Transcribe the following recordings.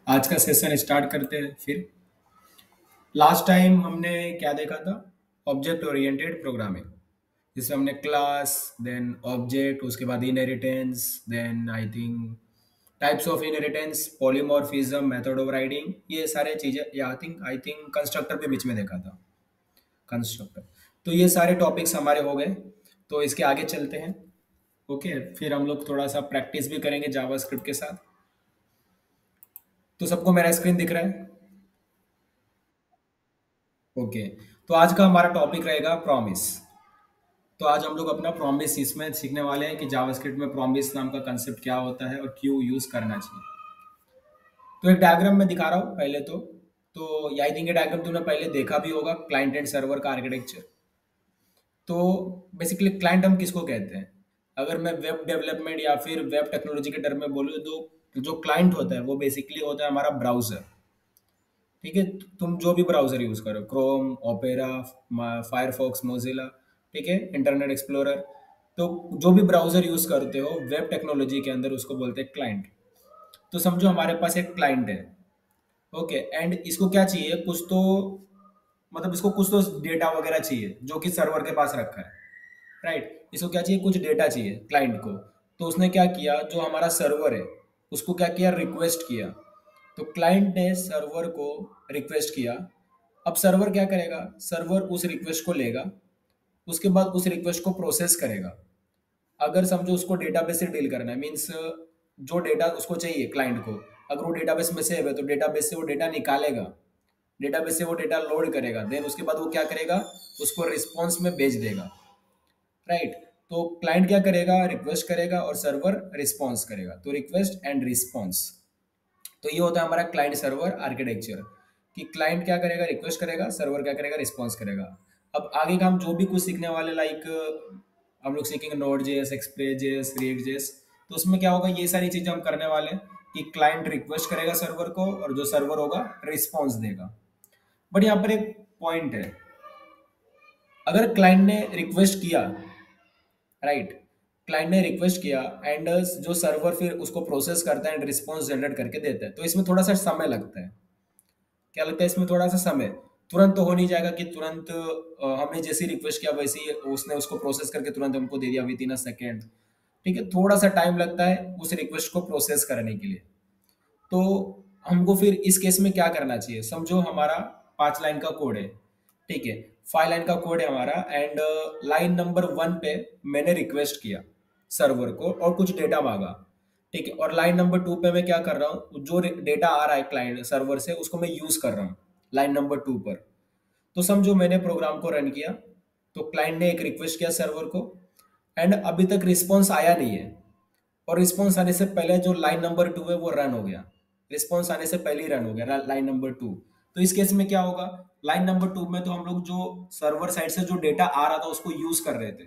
आज का session start करते हैं फिर। लास्ट टाइम हमने क्या देखा था? ऑब्जेक्ट ओरिएंटेड प्रोग्रामिंग, जिसमें हमने क्लास, देन ऑब्जेक्ट, उसके बाद inheritance, then I think types of inheritance, polymorphism, method of writing, ये सारे चीजें, या आई थिंक कंस्ट्रक्टर भी बीच में देखा था। कंस्ट्रक्टर। तो ये सारे टॉपिक्स हमारे हो गए। तो इसके आगे चलते हैं। ओके, फिर हम लोग थोड़ा सा प्रैक्टिस भी करेंगे जावास्क्रिप्ट के साथ। तो सबको मेरा स्क्रीन दिख रहा है? ओके। तो आज का हमारा टॉपिक रहेगा प्रॉमिस। तो आज हम लोग अपना प्रॉमिस इसमें सीखने वाले हैं कि जावास्क्रिप्ट में प्रॉमिस नाम का कंसेप्ट क्या होता है और क्यों यूज करना चाहिए। तो एक डायग्राम में दिखा रहा हूँ पहले तो आई थिंक ये डायग्राम तुमने पहले देखा भी होगा, क्लाइंट एंड सर्वर का आर्किटेक्चर। तो बेसिकली क्लाइंट हम किसको कहते हैं? अगर मैं वेब डेवलपमेंट या फिर वेब टेक्नोलॉजी के टर्म में बोलूँ तो जो क्लाइंट होता है वो बेसिकली होता है हमारा ब्राउजर। ठीक है, तुम जो भी ब्राउजर यूज करो, क्रोम, ओपेरा, फायरफॉक्स, मोजिला, ठीक है, इंटरनेट एक्सप्लोरर, तो जो भी ब्राउजर यूज करते हो वेब टेक्नोलॉजी के अंदर उसको बोलते हैं क्लाइंट। तो समझो हमारे पास एक क्लाइंट है। ओके, एंड इसको क्या चाहिए? कुछ तो मतलब इसको कुछ तो डेटा वगैरह चाहिए जो कि सर्वर के पास रखा है। राइट, इसको क्या चाहिए? कुछ डेटा चाहिए क्लाइंट को। तो उसने क्या किया, जो हमारा सर्वर है उसको क्या किया? रिक्वेस्ट किया। तो क्लाइंट ने सर्वर को रिक्वेस्ट किया। अब सर्वर क्या करेगा? सर्वर उस रिक्वेस्ट को लेगा, उसके बाद उस रिक्वेस्ट को प्रोसेस करेगा। अगर समझो उसको डेटाबेस से डील करना है, मीन्स जो डेटा उसको चाहिए क्लाइंट को, अगर वो डेटाबेस में सेव है तो डेटाबेस से वो डेटा निकालेगा, डेटाबेस से वो डेटा लोड करेगा, देन उसके बाद वो क्या करेगा? उसको रिस्पॉन्स में भेज देगा। राइट। तो क्लाइंट क्या करेगा? रिक्वेस्ट करेगा और सर्वर रिस्पॉन्स करेगा। तो रिक्वेस्ट एंड रिस्पॉन्स, तो ये होता है हमारा क्लाइंट सर्वर आर्किटेक्चर, कि क्लाइंट क्या करेगा? रिक्वेस्ट करेगा, सर्वर क्या करेगा? रिस्पॉन्स करेगा। अब आगे का हम जो भी कुछ सीखने वाले, लाइक हम लोग सीखेंगे node JS, express JS, react JS. तो उसमें क्या होगा? ये सारी चीजें हम करने वाले हैं कि क्लाइंट रिक्वेस्ट करेगा सर्वर को और जो सर्वर होगा रिस्पॉन्स देगा। बट यहाँ पर एक पॉइंट है, अगर क्लाइंट ने रिक्वेस्ट किया, राइट, क्लाइंट ने रिक्वेस्ट किया एंड जो सर्वर फिर उसको प्रोसेस करता है एंड रिस्पॉन्स जनरेट करके देता है, तो इसमें थोड़ा सा समय लगता है। क्या लगता है? इसमें थोड़ा सा समय, तुरंत तो हो नहीं जाएगा कि तुरंत हमने जैसी रिक्वेस्ट किया वैसे ही उसने उसको प्रोसेस करके तुरंत हमको दे दिया विद इन अ सेकेंड। ठीक है, थोड़ा सा टाइम लगता है उस रिक्वेस्ट को प्रोसेस करने के लिए। तो हमको फिर इस केस में क्या करना चाहिए? समझो हमारा 5 लाइन का कोड है, ठीक है, 5 लाइन का कोड है हमारा, एंड लाइन नंबर 1 पे मैंने रिक्वेस्ट किया सर्वर को और कुछ डेटा मांगा। ठीक है, और लाइन नंबर 2 पे मैं क्या कर रहा हूँ? जो डेटा आ रहा है क्लाइंट सर्वर से उसको मैं यूज कर रहा हूँ लाइन नंबर 2 पर। तो समझो मैंने प्रोग्राम को रन किया, तो क्लाइंट ने एक रिक्वेस्ट किया सर्वर को, एंड अभी तक रिस्पॉन्स आया नहीं है, और रिस्पॉन्स आने से पहले जो लाइन नंबर 2 है वो रन हो गया। रिस्पॉन्स आने से पहले ही रन हो गया लाइन नंबर 2। तो इस केस में क्या होगा? लाइन नंबर 2 में तो हम लोग जो सर्वर साइड से जो डेटा आ रहा था उसको यूज कर रहे थे,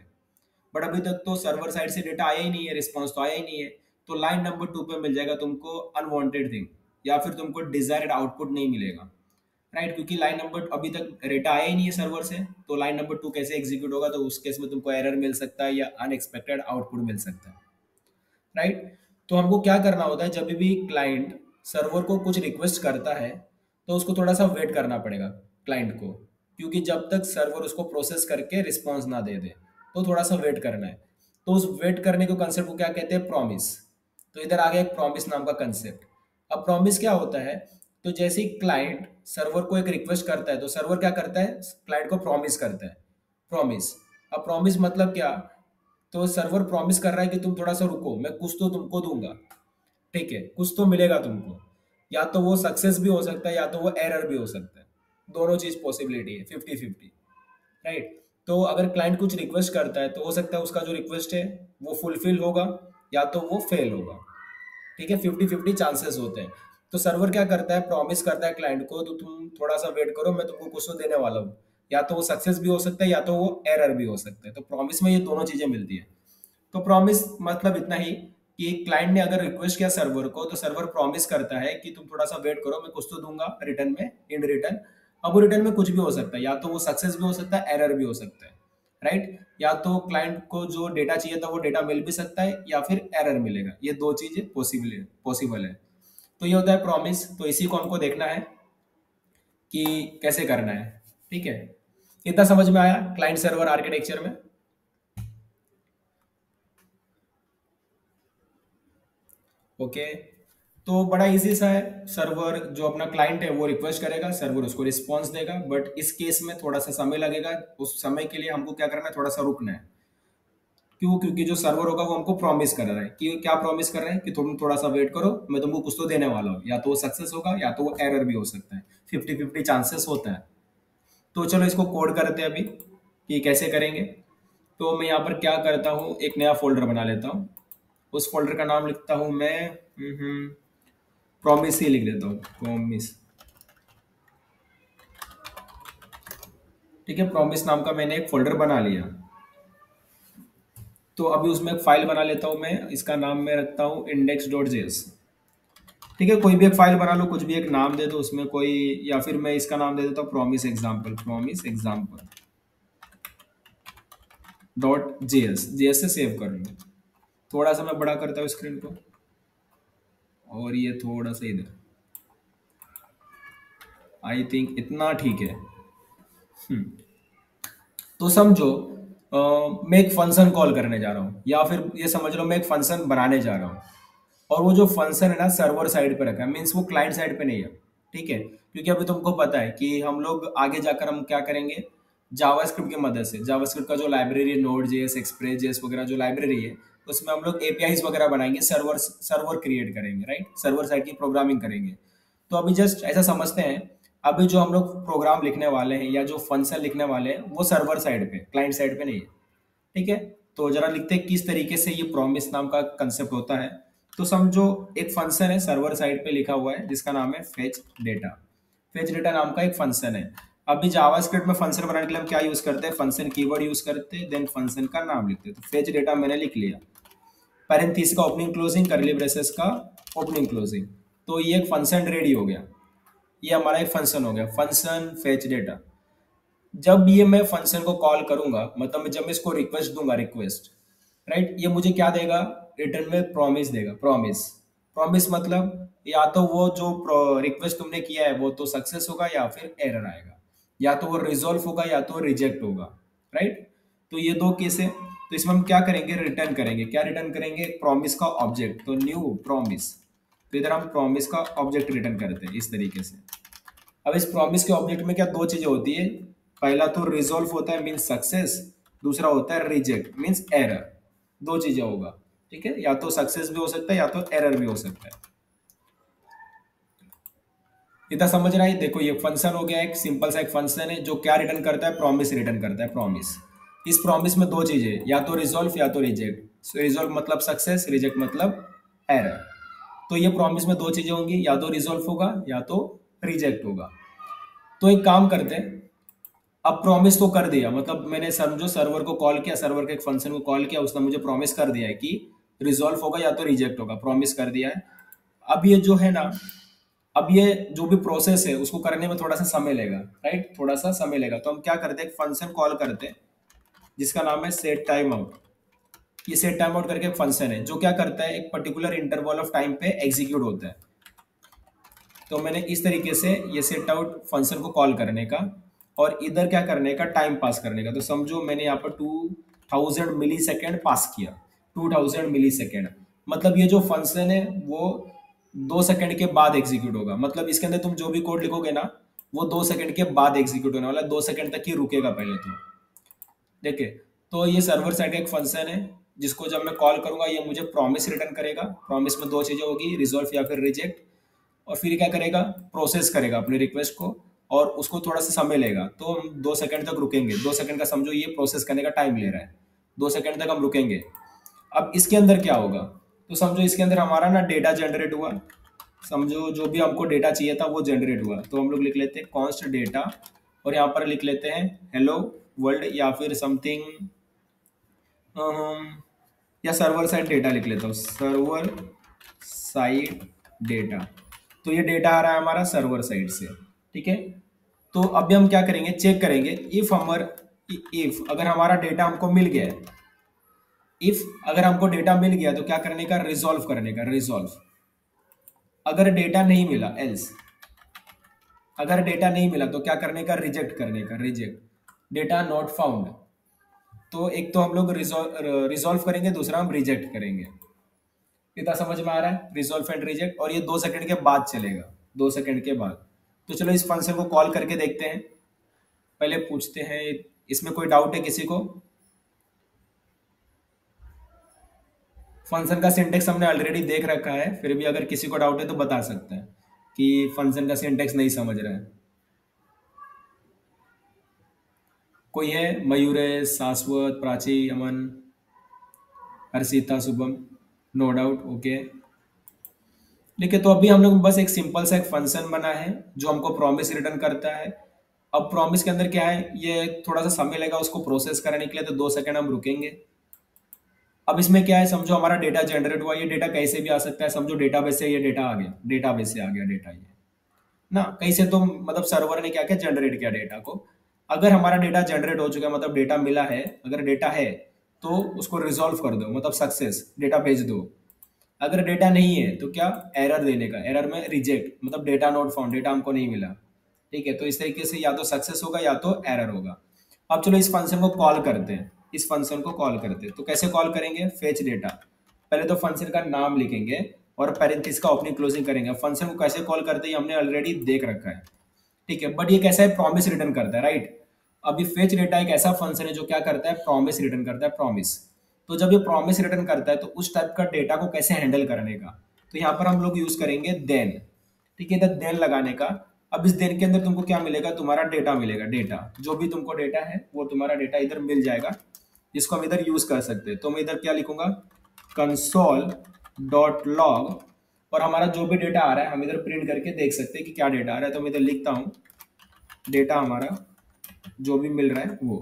बट अभी तक तो सर्वर साइड से डेटा आया ही नहीं है, रिस्पॉन्स तो आया ही नहीं है। तो लाइन नंबर 2 पे मिल जाएगा तुमको अनवांटेड थिंग, या फिर तुमको डिजायर्ड आउटपुट नहीं मिलेगा। राइट, क्योंकि लाइन नंबर अभी तक डेटा आया ही नहीं है सर्वर से, तो लाइन नंबर 2 कैसे एग्जीक्यूट होगा? तो उस केस में तुमको एरर मिल सकता है या अनएक्सपेक्टेड आउटपुट मिल सकता है। राइट। तो हमको क्या करना होता है? जब भी क्लाइंट सर्वर को कुछ रिक्वेस्ट करता है तो उसको थोड़ा सा वेट करना पड़ेगा क्लाइंट को, क्योंकि जब तक सर्वर उसको प्रोसेस करके रिस्पॉन्स ना दे दे तो थोड़ा सा वेट करना है। तो उस वेट करने को कंसेप्ट को क्या कहते हैं? प्रॉमिस। तो इधर आ गया एक प्रॉमिस नाम का कंसेप्ट। अब प्रॉमिस क्या होता है? तो जैसे ही क्लाइंट सर्वर को एक रिक्वेस्ट करता है तो सर्वर क्या करता है? क्लाइंट को प्रॉमिस करता है। प्रॉमिस। अब प्रॉमिस मतलब क्या? तो सर्वर प्रॉमिस कर रहा है कि तुम थोड़ा सा रुको, मैं कुछ तो तुमको दूंगा। ठीक है, कुछ तो मिलेगा तुमको। या तो वो सक्सेस भी हो सकता है या तो वो एरर भी हो सकता है। दोनों चीज पॉसिबिलिटी है, 50-50। राइट। तो अगर क्लाइंट कुछ रिक्वेस्ट करता है तो हो सकता है उसका जो रिक्वेस्ट है वो फुलफिल होगा या तो वो फेल होगा। ठीक है, 50-50 चांसेस होते हैं। तो सर्वर क्या करता है? प्रॉमिस करता है क्लाइंट को, तो तुम थोड़ा सा वेट करो, मैं तुमको कुछ तो देने वाला हूँ। या तो वो सक्सेस भी हो सकता है या तो वो एरर भी हो सकता है। तो प्रॉमिस में ये दोनों चीजें मिलती है। तो प्रॉमिस मतलब इतना ही कि क्लाइंट ने अगर रिक्वेस्ट किया सर्वर को तो सर्वर प्रॉमिस करता है कि तुम थोड़ा सा वेट करो, मैं कुछ तो दूंगा रिटर्न में, इन रिटर्न। अब वो रिटर्न में कुछ भी हो सकता है, या तो वो सक्सेस भी हो सकता है, एरर भी हो सकता है। राइट, या तो क्लाइंट को जो डेटा चाहिए था वो डेटा मिल भी सकता है या फिर एरर मिलेगा। ये दो चीजें पॉसिबल है। तो ये होता है प्रॉमिस। तो इसी को हमको देखना है कि कैसे करना है। ठीक है, इतना समझ में आया क्लाइंट सर्वर आर्किटेक्चर में? ओके, तो बड़ा इजी सा है। सर्वर जो अपना क्लाइंट है वो रिक्वेस्ट करेगा, सर्वर उसको रिस्पॉन्स देगा, बट इस केस में थोड़ा सा समय लगेगा। उस समय के लिए हमको क्या करना है, थोड़ा सा रुकना है। क्यों? क्योंकि जो सर्वर होगा वो हमको प्रॉमिस कर रहा है कि क्या प्रॉमिस कर रहे हैं कि तुम थोड़ा सा वेट करो, मैं तुमको कुछ तो देने वाला हूँ। या तो वो सक्सेस होगा या तो वो एरर भी हो सकता है, 50-50 चांसेस होता है। तो चलो इसको कोड करते हैं अभी कि कैसे करेंगे। तो मैं यहाँ पर क्या करता हूँ, एक नया फोल्डर बना लेता हूँ। उस फोल्डर का नाम लिखता हूँ मैं प्रॉमिस ही लिख देता हूँ, प्रॉमिस। ठीक है, प्रॉमिस नाम का मैंने एक फोल्डर बना लिया। तो अभी उसमें एक फाइल बना लेता हूँ मैं, इसका नाम मैं रखता हूँ index.js। ठीक है, कोई भी एक फाइल बना लो, कुछ भी एक नाम दे दो उसमें कोई, या फिर मैं इसका नाम दे देता हूँ promise example, promise example .js से सेव कर लो। थोड़ा सा मैं बड़ा करता हूँ स्क्रीन को, और ये थोड़ा सा इधर, आई थिंक इतना ठीक है। तो समझो मैं एक फंक्शन कॉल करने जा रहा हूँ, या फिर ये समझ लो मैं एक फंक्शन बनाने जा रहा हूँ। और वो जो फंक्शन है ना सर्वर साइड पे रखा है, मीन्स वो क्लाइंट साइड पे नहीं है। ठीक है, क्योंकि अभी तुमको पता है कि हम लोग आगे जाकर हम क्या करेंगे, जावास्क्रिप्ट की मदद से, जावास्क्रिप्ट का जो लाइब्रेरी है, नोड जेएस, एक्सप्रेस जेएस वगैरह जो लाइब्रेरी है, उसमें हम लोग एपीआईज वगैरह बनाएंगे, सर्वर सर्वर क्रिएट करेंगे, राइट, सर्वर साइड की प्रोग्रामिंग करेंगे। तो अभी जस्ट ऐसा समझते हैं, अभी जो हम लोग प्रोग्राम लिखने वाले हैं या जो फंक्शन लिखने वाले हैं वो सर्वर साइड पे, क्लाइंट साइड पे नहीं है। ठीक है, तो जरा लिखते हैं किस तरीके से ये प्रॉमिस नाम का कंसेप्ट होता है। तो समझो एक फंक्शन है सर्वर साइड पे लिखा हुआ है जिसका नाम है फेच डेटा। फेच डेटा नाम का एक फंक्शन है। अभी जावास्क्रिप्ट में फंक्शन बनाने के लिए हम क्या यूज करते हैं, फंक्शन कीवर्ड यूज करते हैं, देन फंक्शन का नाम लिखते हैं। तो फेच डेटा मैंने लिख लिया, पैरेंथेसिस का ओपनिंग क्लोजिंग, करली ब्रेसेस का ओपनिंग क्लोजिंग। तो ये एक फंक्शन रेडी हो गया, ये हमारा एक फंक्शन हो गया, फंक्शन फेच डेटा। जब ये मैं फंक्शन को कॉल करूंगा, मतलब मैं जब मैं इसको रिक्वेस्ट दूंगा, रिक्वेस्ट, राइट, ये मुझे क्या देगा, रिटर्न में प्रॉमिस देगा। प्रॉमिस, प्रॉमिस मतलब या तो वो जो रिक्वेस्ट तुमने किया है वो तो सक्सेस होगा या फिर एरर आएगा, या तो वो रिजोल्व होगा या तो रिजेक्ट होगा, राइट। तो ये दो केस है। तो इसमें हम क्या करेंगे, रिटर्न करेंगे। क्या रिटर्न करेंगे, प्रॉमिस का ऑब्जेक्ट, तो न्यू प्रॉमिस। तो इधर हम प्रॉमिस का ऑब्जेक्ट रिटर्न करते हैं इस तरीके से। अब इस प्रॉमिस के ऑब्जेक्ट में क्या दो चीजें होती है, पहला तो रिजोल्व होता है मीन्स सक्सेस, दूसरा होता है रिजेक्ट मीन्स एरर। दो चीजें होगा, ठीक है, या तो सक्सेस भी हो सकता है या तो एरर भी हो सकता है। इतना समझ रहा है? देखो ये फंक्शन हो गया, एक सिंपल सा एक फंक्शन है जो क्या रिटर्न करता है, प्रॉमिस रिटर्न करता है, प्रॉमिस। इस प्रॉमिस में दो चीजें, या तो रिजोल्व या तो रिजेक्ट। रिजोल्व मतलब सक्सेस, रिजेक्ट मतलब एरर। तो ये प्रॉमिस में दो चीजें होंगी, या तो रिजोल्व होगा या तो रिजेक्ट होगा। तो एक काम करते हैं, अब प्रॉमिस तो कर दिया, मतलब मैंने समझो सर्वर को कॉल किया, सर्वर के एक फंक्शन को कॉल किया, उसने मुझे प्रॉमिस कर दिया है कि रिजॉल्व होगा या तो रिजेक्ट होगा, प्रॉमिस कर दिया है। अब ये जो है ना, अब ये जो भी प्रोसेस है उसको करने में थोड़ा सा समय लेगा, राइट, थोड़ा सा समय लेगा। तो हम क्या करते हैं, एक फंक्शन कॉल करते हैं जिसका नाम है सेट टाइम आउट। ये सेट टाइम आउट करके एक फंक्शन है जो क्या करता है, एक पर्टिकुलर इंटरवल ऑफ टाइम पे एग्जीक्यूट होता है। तो मैंने इस तरीके से ये सेट आउट फंक्शन को कॉल करने का और इधर क्या करने का, टाइम पास करने का। तो समझो मैंने यहाँ पर 2000 मिली सेकेंड पास किया, 2000 मिली सेकेंड। मतलब ये जो फंक्शन है वो 2 सेकंड के बाद एग्जीक्यूट होगा। मतलब इसके अंदर तुम जो भी कोड लिखोगे ना वो 2 सेकंड के बाद एग्जीक्यूट होने वाला है, 2 सेकंड तक ही रुकेगा पहले तो। देखिए, तो ये सर्वर साइड का एक फंक्शन है जिसको जब मैं कॉल करूंगा ये मुझे प्रॉमिस रिटर्न करेगा। प्रॉमिस में दो चीजें होगी, रिजोल्व या फिर रिजेक्ट। और फिर क्या करेगा, प्रोसेस करेगा अपनी रिक्वेस्ट को, और उसको थोड़ा सा समय लेगा। तो हम 2 सेकंड तक रुकेंगे, 2 सेकंड का समझो ये प्रोसेस करने का टाइम ले रहा है, 2 सेकंड तक हम रुकेंगे। अब इसके अंदर क्या होगा, तो समझो इसके अंदर हमारा ना डेटा जनरेट हुआ। समझो जो भी हमको डेटा चाहिए था वो जनरेट हुआ। तो हम लोग लिख लेते हैं कॉन्स्ट डेटा, और यहाँ पर लिख लेते हैं हेलो वर्ल्ड, या फिर समथिंग, या सर्वर साइड डेटा लिख लेता हूँ, सर्वर साइड डेटा। तो ये डेटा आ रहा है हमारा सर्वर साइड से, ठीक है। तो अभी हम क्या करेंगे, चेक करेंगे इफ अगर हमारा डेटा हमको मिल गया है, इफ अगर हमको डेटा मिल गया तो क्या करने का, रिजॉल्व करने का, रिजॉल्व। अगर डेटा नहीं मिला एल्स, अगर डेटा नहीं मिला तो क्या करने का, रिजेक्ट करने का, रिजेक्ट, डेटा नॉट फाउंड। तो एक तो हम लोग रिजॉल्व करेंगे, दूसरा हम रिजेक्ट करेंगे। इतना समझ में आ रहा है, रिजॉल्व एंड रिजेक्ट, और ये 2 सेकंड के बाद चलेगा, 2 सेकंड के बाद। तो चलो इस फंक्शन को कॉल करके देखते हैं, पहले पूछते हैं इसमें कोई डाउट है किसी को। फंक्शन का सिंटेक्स हमने ऑलरेडी देख रखा है, फिर भी अगर किसी को डाउट है तो बता सकते हैं कि फंक्शन का सिंटेक्स नहीं समझ रहा है। कोई है? Mayuresh, Shashwat, Prachi, Aman, Harshita, Shubham? No doubt, okay. देखिए, तो अभी हम लोग बस एक सिंपल सा एक फंक्शन बना है जो हमको प्रॉमिस रिटर्न करता है। अब प्रॉमिस के अंदर क्या है, ये थोड़ा सा समय लगेगा उसको प्रोसेस करने के लिए, तो 2 सेकंड हम रुकेंगे। अब इसमें क्या है, समझो हमारा डेटा जनरेट हुआ, ये डेटा कैसे भी आ सकता है, समझो डेटाबेस से ये डेटा आ गया, डेटाबेस से आ गया डेटा ये ना, कैसे तो मतलब सर्वर ने क्या किया, जनरेट किया डेटा को। अगर हमारा डेटा जनरेट हो चुका है, मतलब डेटा मिला है, अगर डेटा है तो उसको रिजॉल्व कर दो, मतलब सक्सेस, डेटा भेज दो। अगर डेटा नहीं है तो क्या, एरर देने का, एरर में रिजेक्ट, मतलब डेटा नॉट फाउंड, डेटा हमको नहीं मिला। ठीक है, तो इस तरीके से या तो सक्सेस होगा या तो एरर होगा। अब चलो इस फंक्शन को कॉल करते हैं, इस फंक्शन को कॉल करते हैं। तो कैसे कॉल करेंगे, फेच डेटा, पहले तो फंक्शन का नाम लिखेंगे और पैरेंथेसिस का ओपनिंग क्लोजिंग करेंगे। फंक्शन को कैसे कॉल करते हैं हमने ऑलरेडी देख रखा है, ठीक है। बट ये कैसा है, प्रॉमिस रिटर्न करता है, राइट। अभी फेच डेटा एक ऐसा फंक्शन है जो क्या करता है, प्रॉमिस रिटर्न करता है, प्रॉमिस। तो जब ये प्रॉमिस रिटर्न करता है तो उस टाइप का डेटा को कैसे हैंडल करने का, तो यहाँ पर हम लोग यूज करेंगे देन, ठीक है, देन लगाने का। अब इस देन के अंदर तुमको क्या मिलेगा, तुम्हारा डेटा मिलेगा, डेटा जो भी तुमको डेटा है वो तुम्हारा डेटा इधर मिल जाएगा, जिसको हम इधर यूज कर सकते हैं। तो मैं इधर क्या लिखूंगा, कंसोल डॉट लॉग, और हमारा जो भी डेटा आ रहा है हम इधर प्रिंट करके देख सकते हैं कि क्या डेटा आ रहा है। तो मैं इधर लिखता हूँ डेटा हमारा जो भी मिल रहा है वो,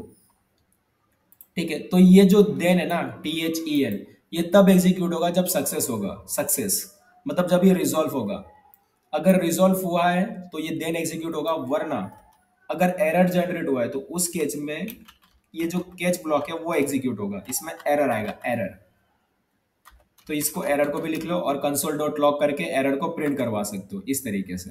ठीक है। तो ये जो देन है ना, THEN, ये तब एग्जीक्यूट होगा जब सक्सेस होगा, सक्सेस मतलब जब ये रिजॉल्व होगा। अगर रिजॉल्व हुआ है तो ये देन एग्जीक्यूट होगा, वरना अगर एरर जनरेट हुआ है तो उस केस में ये जो कैच ब्लॉक है वो एग्जीक्यूट होगा, इसमें एरर आएगा, एरर। तो इसको एरर को भी लिख लो और कंसोल डॉट लॉग करके एरर को प्रिंट करवा सकते हो इस तरीके से।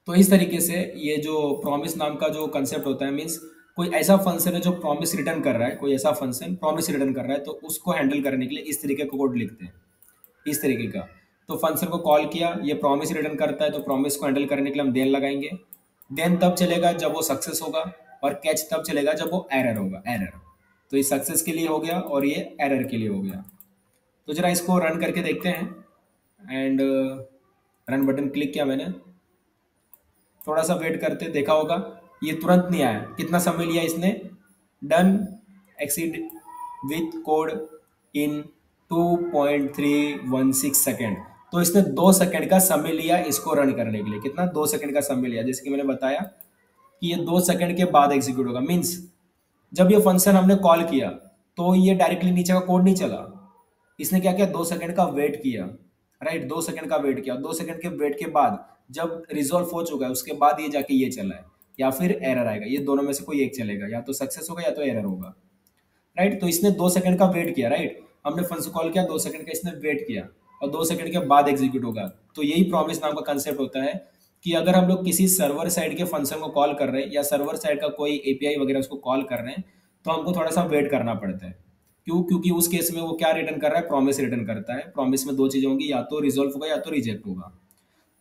तो इस तरीके से ये जो प्रॉमिस नाम का जो कंसेप्ट होता है, मीन्स कोई ऐसा फंक्शन है जो प्रॉमिस रिटर्न कर रहा है, कोई ऐसा फंक्शन प्रॉमिस रिटर्न कर रहा है, तो उसको हैंडल करने के लिए इस तरीके का कोड लिखते हैं, इस तरीके का। तो फंक्शन को कॉल किया, ये प्रॉमिस रिटर्न करता है, तो प्रॉमिस को हैंडल करने के लिए हम देन लगाएंगे। देन तब चलेगा जब वो सक्सेस होगा, और कैच तब चलेगा जब वो एरर होगा, एरर। तो ये सक्सेस के लिए हो गया और ये एरर के लिए हो गया। तो जरा इसको रन करके देखते हैं, एंड रन बटन क्लिक किया मैंने, थोड़ा सा वेट करते, देखा होगा ये तुरंत नहीं आया, कितना समय लिया इसने, done exceed with code in 2.316 second. तो इसने 2 सेकंड का समय लिया इसको रन करने के लिए, कितना, 2 सेकंड का समय लिया, जैसे कि मैंने बताया कि ये 2 सेकंड के बाद एग्जीक्यूट होगा। मीन्स जब ये फंक्शन हमने कॉल किया तो ये डायरेक्टली नीचे का कोड नहीं चला, इसने क्या किया, 2 सेकंड का वेट किया, राइट, 2 सेकंड का वेट किया, 2 सेकंड के वेट के बाद जब रिजॉल्व हो चुका है उसके बाद ये जाके ये चला है, या फिर एरर आएगा, ये दोनों में से कोई एक चलेगा, या तो सक्सेस होगा या तो एरर होगा, राइट। तो इसने 2 सेकंड का वेट किया, राइट, हमने फंक्शन कॉल किया, 2 सेकंड का इसने वेट किया, और 2 सेकंड के बाद एग्जीक्यूट होगा। तो यही प्रॉमिस नाम का कंसेप्ट होता है कि अगर हम लोग किसी सर्वर साइड के फंक्शन को कॉल कर रहे हैं, या सर्वर साइड का कोई API वगैरह उसको कॉल कर रहे हैं, तो हमको थोड़ा सा वेट करना पड़ता है। क्यों? क्योंकि उस केस में वो क्या रिटर्न कर रहा है, प्रॉमिस रिटर्न करता है। प्रॉमिस में दो चीजें होंगी, या तो रिजॉल्व होगा या तो रिजेक्ट होगा।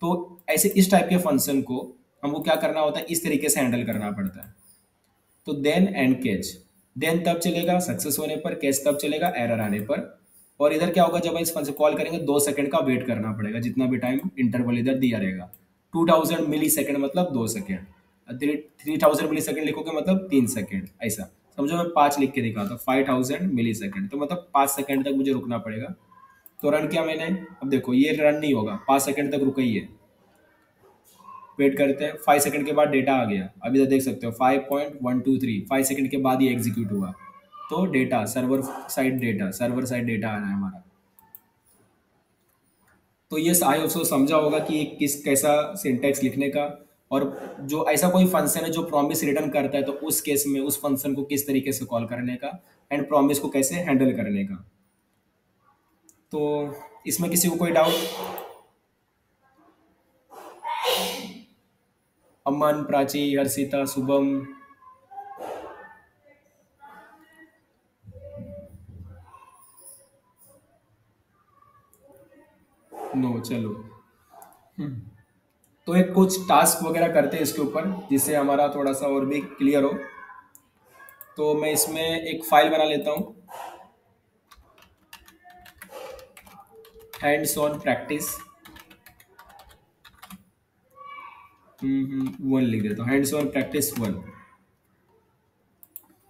तो ऐसे इस टाइप के फंक्शन को हमको क्या करना होता है, इस तरीके से हैंडल करना पड़ता है। तो देन एंड कैच, देन तब चलेगा सक्सेस होने पर, कैच तब चलेगा एरर आने पर। और इधर क्या होगा, जब इस फंक्शन कॉल करेंगे 2 सेकंड का वेट करना पड़ेगा, जितना भी टाइम इंटरवल इधर दिया रहेगा। 2000 मिली सेकेंड मतलब 2 सेकेंड, 3000 मिली सेकेंड लिखोगे मतलब 3 सेकेंड, ऐसा समझो। मैं 5 लिख के दिखाता हूँ, 5000 मिली सेकेंड, तो मतलब 5 सेकेंड तक मुझे रुकना पड़ेगा। तो रन किया मैंने, अब देखो ये रन नहीं होगा, 5 सेकेंड तक रुका ही है। वेट करते हैं, 5 सेकंड के बाद डेटा आ गया, अभी तो देख सकते हो 5.123, 5 सेकंड के बाद ये एग्जीक्यूट हुआ। तो data server side data, server side data आ रहा है हमारा। तो ये आई ऑल्सो समझा होगा कि किस कैसा सिंटैक्स लिखने का, और जो ऐसा कोई फंक्शन है जो प्रॉमिस रिटर्न करता है तो उस केस में उस फंक्शन को किस तरीके से कॉल करने का, एंड प्रॉमिस को कैसे हैंडल करने का। तो इसमें किसी को कोई डाउट? अमन, प्राची, हर्षिता, शुभम? नो, चलो। तो एक कुछ टास्क वगैरह करते हैं इसके ऊपर, जिससे हमारा थोड़ा सा और भी क्लियर हो। तो मैं इसमें एक फाइल बना लेता हूँ, हैंड्स ऑन प्रैक्टिस 1 लिख देता हूँ, हैंड्स ऑन प्रैक्टिस 1।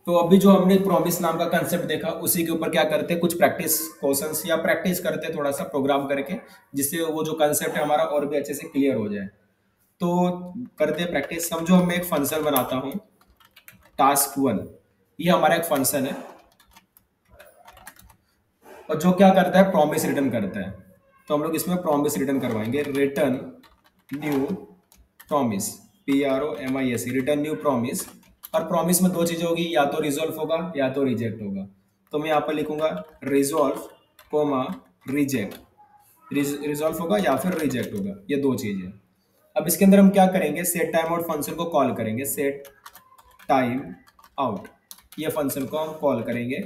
तो अभी जो हमने प्रॉमिस नाम का कंसेप्ट देखा, उसी के ऊपर क्या करते हैं, कुछ प्रैक्टिस क्वेश्चंस या प्रैक्टिस करते हैं थोड़ा सा प्रोग्राम करके, जिससे वो जो कंसेप्ट है हमारा और भी अच्छे से क्लियर हो जाए। तो करते हैं प्रैक्टिस। समझो मैं एक फंक्शन बनाता हूँ, टास्क 1। ये हमारा एक फंक्शन है, और जो क्या करता है, प्रॉमिस रिटर्न करता है। तो हम लोग इसमें प्रॉमिस रिटर्न करवाएंगे, return new promise, PROMIS, return new promise. और प्रॉमिस में दो चीजें होगी, या तो रिजॉल्व होगा या तो रिजेक्ट होगा। तो मैं यहाँ पर लिखूंगा रिजॉल्व कोमा रिजेक्ट, रिजॉल्व होगा या फिर रिजेक्ट होगा, ये दो चीजें। अब इसके अंदर हम क्या करेंगे, सेट टाइम आउट फंक्शन को कॉल करेंगे, सेट टाइम आउट, ये फंक्शन को हम कॉल करेंगे।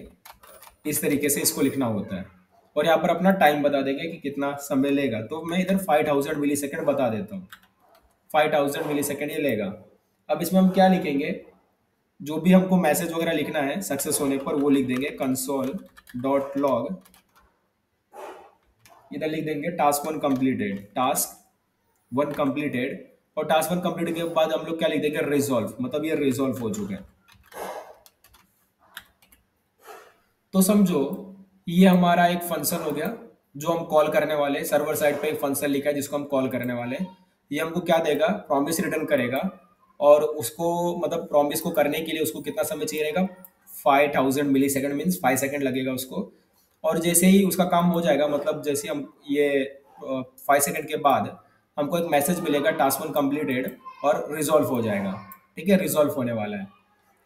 इस तरीके से इसको लिखना होता है, और यहाँ पर अपना टाइम बता देंगे कि कितना समय लेगा। तो मैं इधर 5000 मिली सेकेंड बता देता हूँ, 5000 मिली सेकेंड ये लेगा। अब इसमें हम क्या लिखेंगे, जो भी हमको मैसेज वगैरह लिखना है सक्सेस होने पर, वो लिख देंगे कंसोल डॉट लॉग, इधर लिख देंगे टास्क 1 कंप्लीटेड, टास्क 1 कंप्लीटेड। और टास्क 1 कंप्लीट के बाद हम लोग क्या लिख देंगे, रिजॉल्व, मतलब ये रिजॉल्व हो चुका है। तो समझो ये हमारा एक फंक्शन हो गया जो हम कॉल करने वाले, सर्वर साइड पे एक फंक्शन लिखा है जिसको हम कॉल करने वाले। ये हमको क्या देगा, प्रॉमिस रिटर्न करेगा। और उसको मतलब प्रॉमिस को करने के लिए उसको कितना समय चाहिए रहेगा, 5000 मिली सेकेंड, मीन्स 5 सेकेंड लगेगा उसको। और जैसे ही उसका काम हो जाएगा, मतलब जैसे हम ये 5 सेकेंड के बाद हमको एक मैसेज मिलेगा, टास्क 1 कंप्लीटेड, और रिजॉल्व हो जाएगा। ठीक है, रिजॉल्व होने वाला है।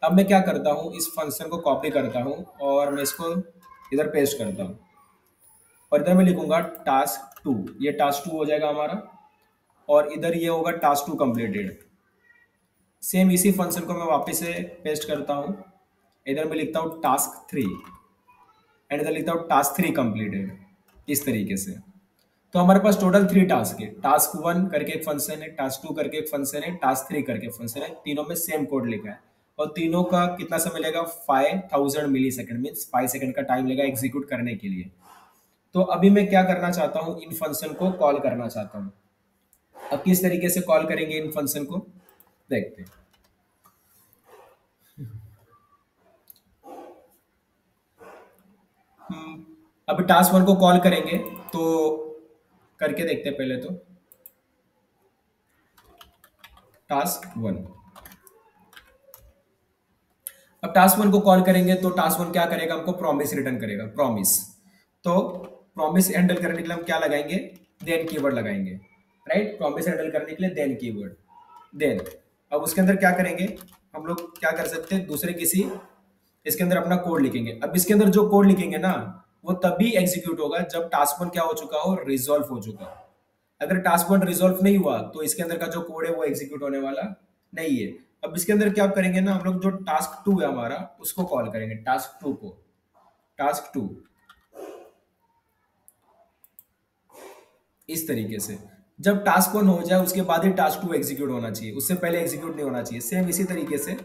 अब मैं क्या करता हूँ, इस फंक्शन को कॉपी करता हूँ और मैं इसको इधर पेस्ट करता हूँ, और इधर मैं लिखूंगा टास्क 2, ये टास्क 2 हो जाएगा हमारा। और इधर ये होगा टास्क 2 कंप्लीटेड। सेम इसी फंक्शन को मैं वापस से पेस्ट करता हूँ, इधर मैं लिखता हूँ टास्क 3, एंड इधर लिखता हूँ टास्क 3 कंप्लीटेड, इस तरीके से। तो हमारे पास टोटल 3 टास्क है, टास्क 1 करके एक फंक्शन है, टास्क 2 करके एक फंक्शन है, टास्क 3 करके फंक्शन है। तीनों में सेम कोड लिखा है, और तीनों का कितना समय लेगा, 5000 मिली सेकेंड, मीन्स 5 सेकेंड का टाइम लेगा एग्जीक्यूट करने के लिए। तो अभी मैं क्या करना चाहता हूँ, इन फंक्शन को कॉल करना चाहता हूँ। अब किस तरीके से कॉल करेंगे इन फंक्शन को, देखते हैं। अब टास्क 1 को कॉल करेंगे, तो करके देखते हैं पहले। तो टास्क 1, अब टास्क 1 को कॉल करेंगे तो टास्क 1 क्या करेगा, हमको प्रॉमिस रिटर्न करेगा, प्रॉमिस। तो प्रॉमिस हैंडल करने के लिए हम क्या लगाएंगे, देन कीवर्ड लगाएंगे, राइट। प्रॉमिस हैंडल करने के लिए देन कीवर्ड, देन। अब उसके अंदर क्या करेंगे, हम लोग क्या कर सकते हैं, दूसरे किसी इसके अंदर अपना कोड लिखेंगे। अब इसके अंदर जो कोड लिखेंगे ना, वो तभी एग्जीक्यूट होगा जब टास्क 1 क्या हो चुका हो, रिजॉल्व हो चुका हो। अगर टास्क 1 रिजॉल्व नहीं हुआ तो इसके अंदर का जो कोड है वो एग्जीक्यूट होने वाला नहीं है। अब इसके अंदर क्या करेंगे ना, हम लोग जो टास्क 2 है हमारा, उसको कॉल करेंगे, टास्क 2 को, टास्क 2, इस तरीके से। जब टास्क 1 हो जाए उसके बाद ही टास्क 2 एग्जीक्यूट होना चाहिए, उससे पहले एग्जीक्यूट नहीं होना चाहिए। सेम इसी तरीके से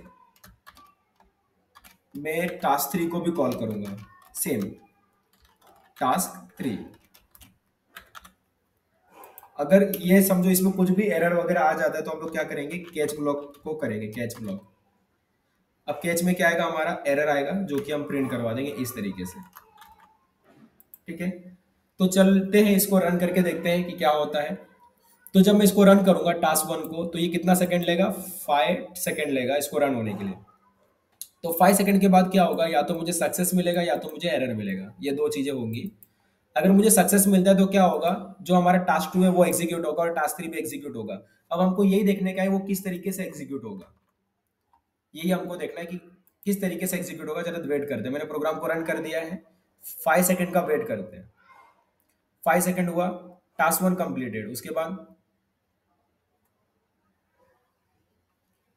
मैं टास्क 3 को भी कॉल करूंगा, सेम टास्क 3। अगर ये समझो इसमें कुछ भी एरर वगैरह आ जाता है तो हम लोग क्या करेंगे, कैच ब्लॉक को करेंगे, कैच ब्लॉक। अब कैच में क्या आएगा, हमारा एरर आएगा, जो कि हम प्रिंट करवा देंगे इस तरीके से। ठीक है, तो चलते हैं इसको रन करके देखते हैं कि क्या होता है। तो जब मैं इसको रन करूंगा टास्क 1 को, तो ये कितना सेकंड लेगा, 5 सेकंड लेगा इसको रन होने के लिए। तो 5 सेकंड के बाद क्या होगा, या तो मुझे सक्सेस मिलेगा या तो मुझे एरर मिलेगा, ये दो चीजें होंगी। अगर मुझे सक्सेस मिलता है तो क्या होगा, जो हमारा टास्क 2 है वो एग्जीक्यूट होगा और टास्क 3 भी एग्जीक्यूट होगा। अब हमको यही देखने का है वो किस तरीके से एग्जीक्यूट होगा, यही हमको देखना है कि किस तरीके से एग्जीक्यूट होगा। चलो वेट करते हैं, मैंने प्रोग्राम को रन कर दिया है, 5 सेकंड का वेट करते हैं। 5 सेकंड हुआ, टास्क वन कंप्लीटेड। उसके बाद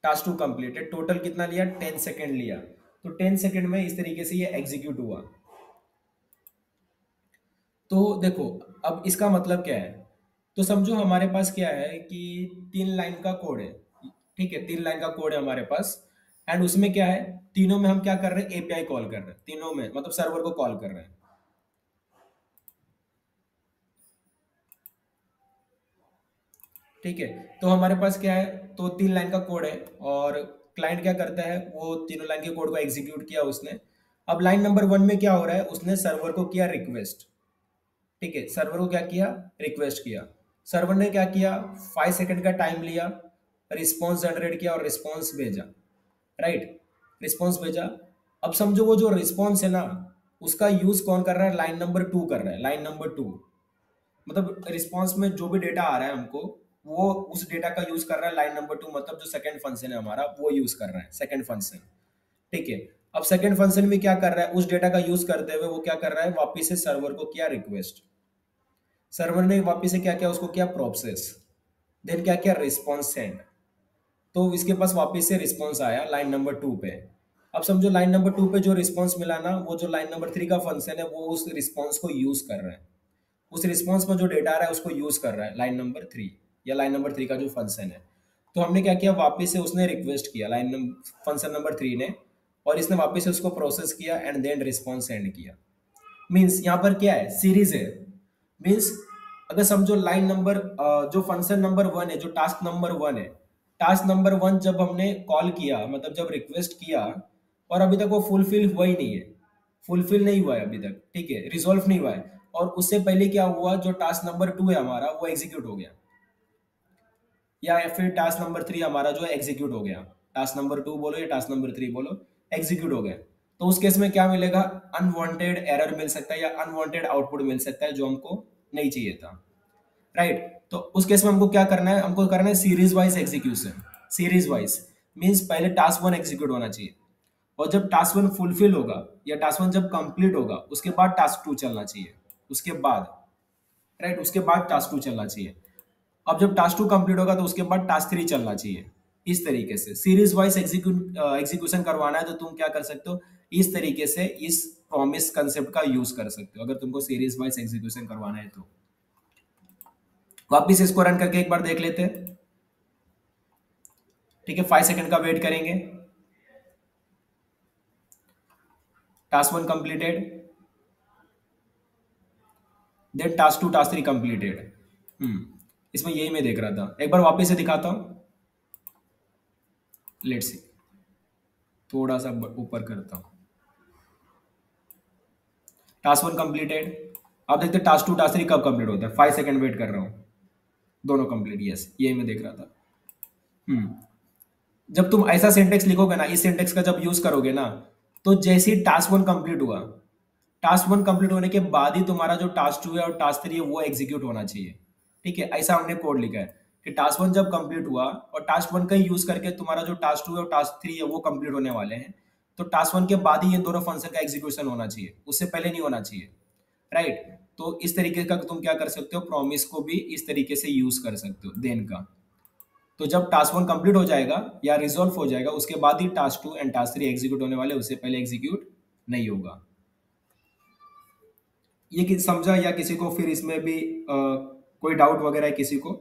टास्क टू कंप्लीटेड। टोटल कितना लिया? 10 सेकंड लिया। तो 10 सेकंड में इस तरीके से ये एग्जीक्यूट हुआ। तो देखो, अब इसका मतलब क्या है? तो समझो हमारे पास क्या है कि 3 लाइन का कोड है। ठीक है, 3 लाइन का कोड है हमारे पास। एंड उसमें क्या है, तीनों में हम क्या कर रहे हैं? एपीआई कॉल कर रहे हैं, तीनों में मतलब सर्वर को कॉल कर रहे हैं। ठीक है, तो हमारे पास क्या है, तो 3 लाइन का कोड है और क्लाइंट क्या करता है, वो तीनों लाइन के कोड को एग्जीक्यूट किया उसने। अब लाइन नंबर 1 में क्या हो रहा है, उसने सर्वर को किया रिक्वेस्ट। ठीक है, सर्वर को क्या किया? रिक्वेस्ट किया। सर्वर ने क्या किया? 5 सेकंड का टाइम लिया, रिस्पॉन्स जनरेट किया और रिस्पॉन्स भेजा। राइट, रिस्पॉन्स भेजा। अब समझो वो जो रिस्पॉन्स है ना, उसका यूज कौन कर रहा है? लाइन नंबर 2 कर रहा है। लाइन नंबर 2 मतलब रिस्पॉन्स में जो भी डेटा आ रहा है हमको, वो उस डेटा का यूज कर रहा है लाइन नंबर 2, मतलब जो सेकंड फंक्शन है हमारा वो यूज कर रहा है, सेकंड फंक्शन। ठीक है, अब सेकंड फंक्शन में क्या कर रहा है? उस डेटा का यूज करते हुए वो क्या कर रहा है? वापिस से सर्वर को किया रिक्वेस्ट। सर्वर ने वापिस से क्या किया? उसको किया प्रोसेस। देन क्या किया? Response send. तो इसके पास वापस से रिस्पॉन्स आया लाइन नंबर 2 पे। अब समझो लाइन नंबर 2 पे जो रिस्पॉन्स मिला ना, वो जो लाइन नंबर 3 का फंक्शन है वो उस रिस्पॉन्स को यूज कर रहा है। उस रिस्पॉन्स में जो डेटा आ रहा है उसको यूज कर रहा है लाइन नंबर 3, या लाइन नंबर 3 का जो फंक्शन है। तो हमने क्या किया? वापस से उसने रिक्वेस्ट किया लाइन फंक्शन नंबर 3 ने, और इसने वापस से उसको प्रोसेस किया एंड देन रिस्पॉन्स सेंड किया। मीन्स यहाँ पर क्या है? सीरीज है। मीन्स अगर समझो लाइन नंबर जो फंक्शन नंबर 1 है, जो टास्क नंबर 1 है, टास्क नंबर 1 जब हमने कॉल किया, मतलब जब रिक्वेस्ट किया, और अभी तक वो फुलफिल हुआ ही नहीं है, फुलफिल नहीं हुआ है अभी तक। ठीक है, रिजोल्व नहीं हुआ है। और उससे पहले क्या हुआ? जो टास्क नंबर 2 है हमारा वो एग्जीक्यूट हो गया, या फिर टास्क नंबर 3 हमारा जो है एग्जीक्यूट हो गया। टास्क नंबर 2 बोलो या टास्क नंबर 3 बोलो, एग्जीक्यूट हो गया। तो उस केस में क्या मिलेगा? अनवांटेड एरर मिल सकता है या अनवांटेड आउटपुट मिल सकता है, जो हमको नहीं चाहिए था। राइट, तो उस केस में हमको क्या करना है? हमको करना है series wise execution. Series wise means पहले टास्क 1 एग्जीक्यूट होना चाहिए, और जब टास्क 1 फुलफिल होगा या टास्क 1 जब कंप्लीट होगा, उसके बाद टास्क 2 चलना चाहिए। उसके बाद, राइट, उसके बाद टास्क 2 चलना चाहिए। अब जब टास्क 2 कंप्लीट होगा तो उसके बाद टास्क 3 चलना चाहिए। इस तरीके से सीरीज वाइज एग्जीक्यूशन करवाना है, तो तुम क्या कर सकते हो? इस तरीके से इस प्रॉमिस कंसेप्ट का यूज कर सकते हो, अगर तुमको सीरीज वाइज एग्जीक्यूशन करवाना है तो। वापिस इसको रन करके एक बार देख लेते हैं। ठीक है, 5 सेकंड का वेट करेंगे। Task 1 completed, then task 2 task 3 completed. इसमें यही मैं देख रहा था, एक बार वापस से दिखाता हूं। लेट्स सी, थोड़ा सा ऊपर करता हूं। Task 1 completed. अब देखते हैं टास्क 2 टास्क 3 कब कंप्लीट होता है। 5 सेकंड वेट कर रहा हूं, दोनों कंप्लीट। यस, यही मैं देख रहा था। हम्म जब तुम ऐसा सिंटेक्स लिखोगे ना, इस सिंटेक्स का जब यूज करोगे ना, तो जैसे ही टास्क 1 कंप्लीट हुआ, टास्क 1 कंप्लीट होने के बाद ही तुम्हारा जो टास्क 2 है और टास्क 3 है वो एग्जीक्यूट होना चाहिए। ठीक है, ऐसा हमने कोड लिखा है कि टास्क 1 जब कंप्लीट हुआ और टास्क 1 का ही यूज करके तुम्हारा जो टास्क 2 है और टास्क 3 है वो कंप्लीट होने वाले हैं, तो टास्क 1 के बाद ही ये दोनों फंक्शन का एग्जीक्यूशन होना चाहिए, उससे पहले नहीं होना चाहिए। राइट, तो इस तरीके का तुम क्या कर सकते हो? प्रॉमिस को भी इस तरीके से यूज कर सकते हो, देन का। तो जब टास्क 1 कंप्लीट हो जाएगा या रिजोल्व हो जाएगा, उसके बाद ही टास्क 2 एंड टास्क 3 एग्जीक्यूट होने वाले, उससे पहले एग्जीक्यूट नहीं होगा। ये समझा या किसी को फिर इसमें भी कोई डाउट वगैरह है किसी को?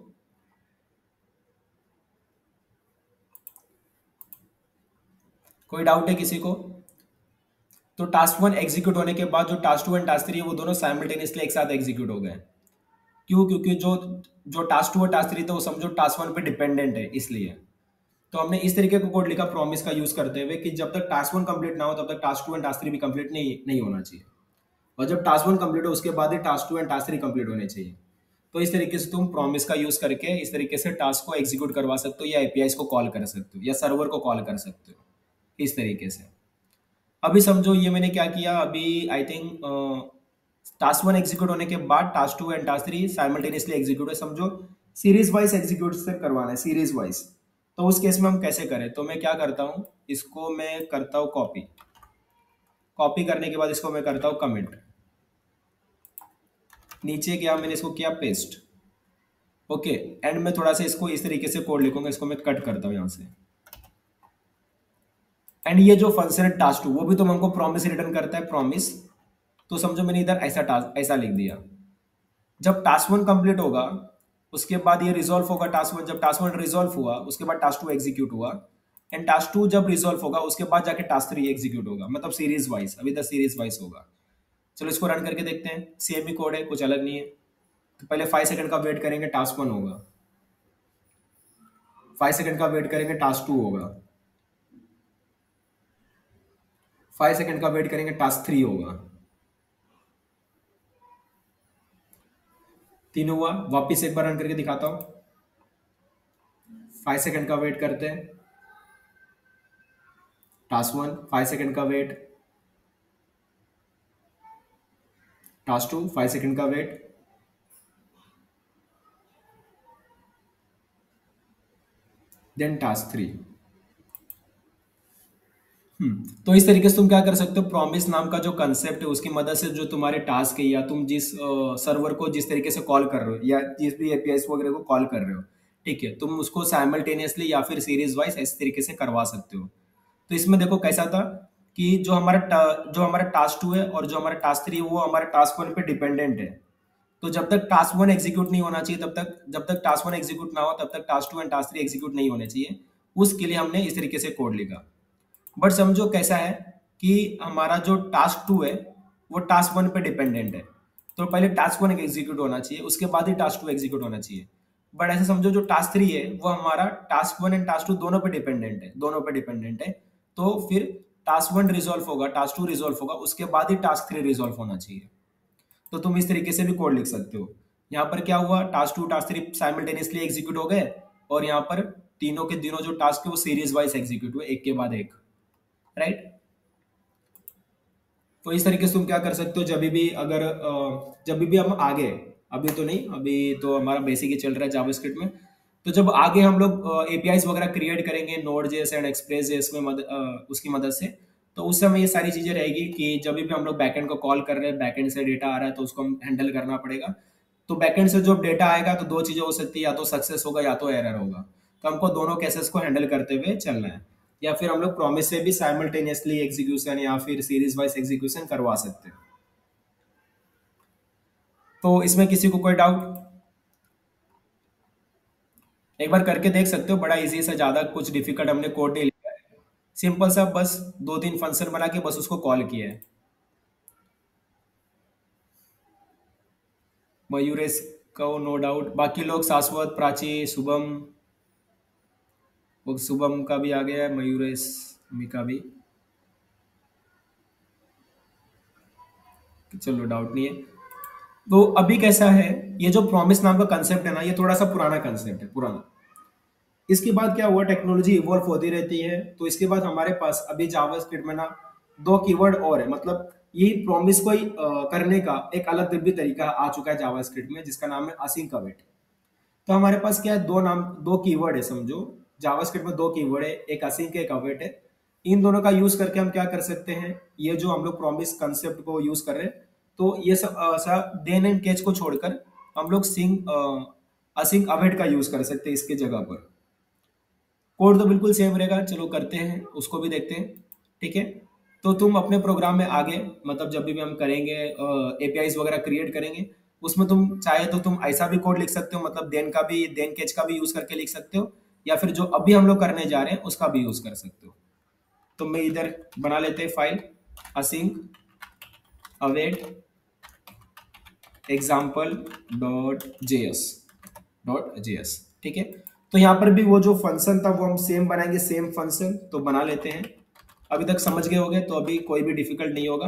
कोई डाउट है किसी को? तो टास्क 1 एग्जीक्यूट होने के बाद जो टास्क 2 एंड टास्क 3 है वो दोनों साइमल्टेनियसली एक साथ एग्जीक्यूट हो गए। क्यों? क्योंकि जो जो टास्क 2 और टास्क 3 थे वो समझो टास्क 1 पे डिपेंडेंट है, इसलिए। तो हमने इस तरीके का कोड लिखा प्रॉमिस का यूज करते हुए कि जब तक टास्क 1 कंप्लीट ना हो तब तक टास्क 2 एंड टास्क 3 भी कंप्लीट नहीं होना चाहिए, और जब टास्क 1 कंप्लीट हो उसके बाद ही टास्क 2 एंड टास्क 3 कंप्लीट होने चाहिए। तो इस तरीके से तुम प्रॉमिस का यूज करके इस तरीके से टास्क को एग्जीक्यूट करवा सकते हो, या एपीआई को कॉल कर सकते हो, या सर्वर को कॉल कर सकते हो, इस तरीके से। अभी समझो ये मैंने क्या किया, अभी आई थिंक टास्क 1 एग्जीक्यूट होने के बाद task 2 and task 3 simultaneously execute है, समझो सीरीज वाइज एग्जीक्यूट से करवाना है, सीरीज वाइज। तो उस केस में हम कैसे करें? तो मैं क्या करता हूँ, इसको मैं करता हूँ कॉपी। कॉपी करने के बाद इसको मैं करता हूँ कमिट। नीचे गया, मैंने इसको किया पेस्ट। ओके, एंड मैं थोड़ा सा इसको इस तरीके से कोड लिखूंगा, इसको मैं कट करता हूं यहां से। एंड ये जो फंक्शन है टास्क टू, वो भी तुम हमको प्रॉमिस रिटर्न करता है, प्रॉमिस। तो समझो मैंने इधर ऐसा टास्क ऐसा लिख दिया। जब टास्क वन कंप्लीट होगा उसके बाद ये रिजॉल्व होगा टास्क वन। जब टास्क वन रिजॉल्व हुआ उसके बाद टास्क टू एग्जीक्यूट हुआ, एंड टास्क टू जब रिजॉल्व होगा उसके बाद जाके टास्क थ्री एग्जीक्यूट होगा, मतलब सीरीज वाइज, अभी तक सीरीज वाइज होगा। चलो इसको रन करके देखते हैं, सेम ही कोड है, कुछ अलग नहीं है। तो पहले 5 सेकंड का वेट करेंगे, टास्क वन होगा। 5 सेकंड का वेट करेंगे, टास्क टू होगा। 5 सेकंड का वेट करेंगे, टास्क थ्री होगा। 3 हुआ, वापिस एक बार रन करके दिखाता हूं। 5 सेकंड का वेट करते हैं, टास्क वन। 5 सेकंड का वेट, टास्क टू। 5 सेकंड का वेट, देन टास्क थ्री। तो इस तरीके से तुम क्या कर सकते हो, प्रॉमिस नाम का जो कंसेप्ट है उसकी मदद से जो तुम्हारे टास्क है या तुम जिस सर्वर को जिस तरीके से कॉल कर रहे हो या जिस भी एपीआई वगैरह को कॉल कर रहे हो, ठीक है, तुम उसको साइमल्टेनियसली या फिर सीरीज वाइज इस तरीके से करवा सकते हो। तो इसमें देखो कैसा था कि जो हमारा टास्क टू है और जो हमारा टास्क थ्री है वो हमारे टास्क वन पे डिपेंडेंट है। तो जब तक टास्क वन एग्जीक्यूट नहीं होना चाहिए, तब तक जब तक टास्क वन एग्जीक्यूट ना हो तब तक task two and task three execute नहीं होने चाहिए। उसके लिए हमने इस तरीके से कोड लिखा। बट समझो कैसा है कि हमारा जो टास्क टू है वो टास्क वन पे डिपेंडेंट है, तो पहले टास्क वन एग्जीक्यूट होना चाहिए, उसके बाद ही टास्क टू एग्जीक्यूट होना चाहिए। बट ऐसे समझो जो टास्क थ्री है वो हमारा task one and task two दोनों पे डिपेंडेंट है, दोनों पे डिपेंडेंट है। तो फिर टास्क वन रिजॉल्व होगा, टास्क टू रिजॉल्व होगा, उसके बाद ही टास्क थ्री रिजॉल्व होना चाहिए। तो तुम इस तरीके से भी कोड लिख सकते हो। यहाँ पर क्या हुआ, task two task three simultaneously execute हो गए, और यहाँ पर तीनों के तीनों जो टास्क है वो सीरीज वाइज एग्जीक्यूट हुए, एक के बाद एक, राइट। तो इस तरीके से तुम क्या कर सकते हो, जब भी हम आगे, अभी तो नहीं, अभी तो हमारा बेसिक ही चल रहा है जावास्क्रिप्ट में। तो जब आगे हम लोग एपीआईज वगैरह क्रिएट करेंगे node JS and express JS में उसकी मदद से, तो उस समय ये सारी चीजें रहेगी कि जब भी हम लोग बैकएंड को कॉल कर रहे हैं, बैकएंड से डेटा आ रहा है तो उसको हम हैंडल करना पड़ेगा। तो बैकएंड से जो डेटा आएगा तो दो चीजें हो सकती है, या तो सक्सेस होगा या तो एरर होगा। तो हमको दोनों केसेस को हैंडल करते हुए चलना है। या फिर हम लोग प्रॉमिस से भी साइमल्टेनियसली एग्जीक्यूशन या फिर सीरीज वाइज एग्जीक्यूशन करवा सकते हैं। तो इसमें किसी को कोई डाउट, एक बार करके देख सकते हो, बड़ा इजी से, ज्यादा कुछ डिफिकल्ट हमने कोड नहीं लिखा है। सिंपल सा बस दो तीन फंक्शन बना के बस उसको कॉल किया है। मयूरेश को नो डाउट, बाकी लोग शाश्वत, प्राची, शुभम, वो शुभम का भी आ गया है, मयूरेश मी का भी, चलो डाउट नहीं है। तो अभी कैसा है, ये जो प्रॉमिस नाम का कंसेप्ट है ना, ये थोड़ा सा पुराना कंसेप्ट है, पुराना। इसके बाद क्या हुआ, टेक्नोलॉजी इवॉल्व होती रहती है, तो इसके बाद हमारे पास अभी जावास्क्रिप्ट में ना दो कीवर्ड और है, मतलब ये प्रॉमिस को ही करने का एक अलग भी तरीका आ चुका है जावास्क्रिप्ट में, जिसका नाम है असिंक अवेट। तो हमारे पास क्या है, दो कीवर्ड है, समझो जावास्क्रिप्ट में दो कीवर्ड है, एक असिंक एक अवेट है। इन दोनों का यूज करके हम क्या कर सकते हैं, ये जो हम लोग प्रॉमिस कंसेप्ट को यूज कर रहे हैं, तो ये सब देन एंड कैच को छोड़कर हम लोग असिंक अवेट का यूज कर सकते हैं इसके जगह पर। कोड तो बिल्कुल सेम रहेगा, चलो करते हैं उसको भी देखते हैं, ठीक है। तो तुम अपने प्रोग्राम में आगे, मतलब जब भी हम करेंगे एपीआईज वगैरह क्रिएट करेंगे, उसमें तुम चाहे तो तुम ऐसा भी कोड लिख सकते हो, मतलब देन कैच का भी यूज करके लिख सकते हो, या फिर जो अभी हम लोग करने जा रहे हैं उसका भी यूज कर सकते हो। तो मैं इधर बना लेते हैं file async await example .js, ठीक है। तो यहाँ पर भी वो जो फंक्शन था वो हम सेम बनाएंगे, सेम फंक्शन तो बना लेते हैं। अभी तक समझ गए होंगे तो अभी कोई भी डिफिकल्ट नहीं होगा।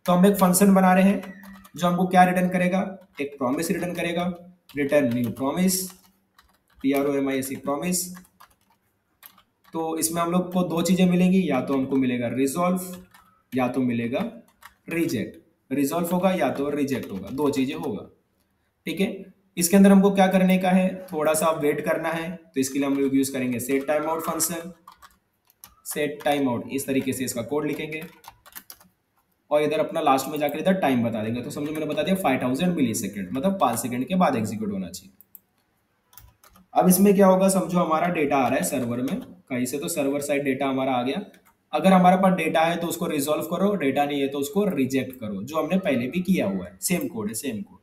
तो हम एक फंक्शन बना रहे हैं जो हमको क्या रिटर्न करेगा, एक प्रॉमिस रिटर्न करेगा, return new promise, PROMIS promise. तो इसमें हम लोग को दो चीजें मिलेंगी, या तो हमको मिलेगा रिजॉल्व या तो मिलेगा रिजेक्ट। रिजॉल्व होगा या तो रिजेक्ट होगा, दो चीजें होगा, ठीक है। इसके अंदर हमको क्या करने का है, थोड़ा सा वेट करना है, तो इसके लिए हम लोग यूज करेंगे set time out function. Set time out, इस तरीके से इसका कोड लिखेंगे। और इधर अपना लास्ट में जाकर इधर टाइम बता देंगे। तो समझो मैंने बता दिया 5000 मिली सेकेंड, मतलब 5 सेकंड के बाद एग्जीक्यूट होना चाहिए। अब इसमें क्या होगा, समझो हमारा डेटा आ रहा है सर्वर में कहीं से, तो सर्वर साइड डेटा हमारा आ गया। अगर हमारे पास डेटा है तो उसको रिजॉल्व करो, डेटा नहीं है तो उसको रिजेक्ट करो, जो हमने पहले भी किया हुआ है। सेम कोड है, same code,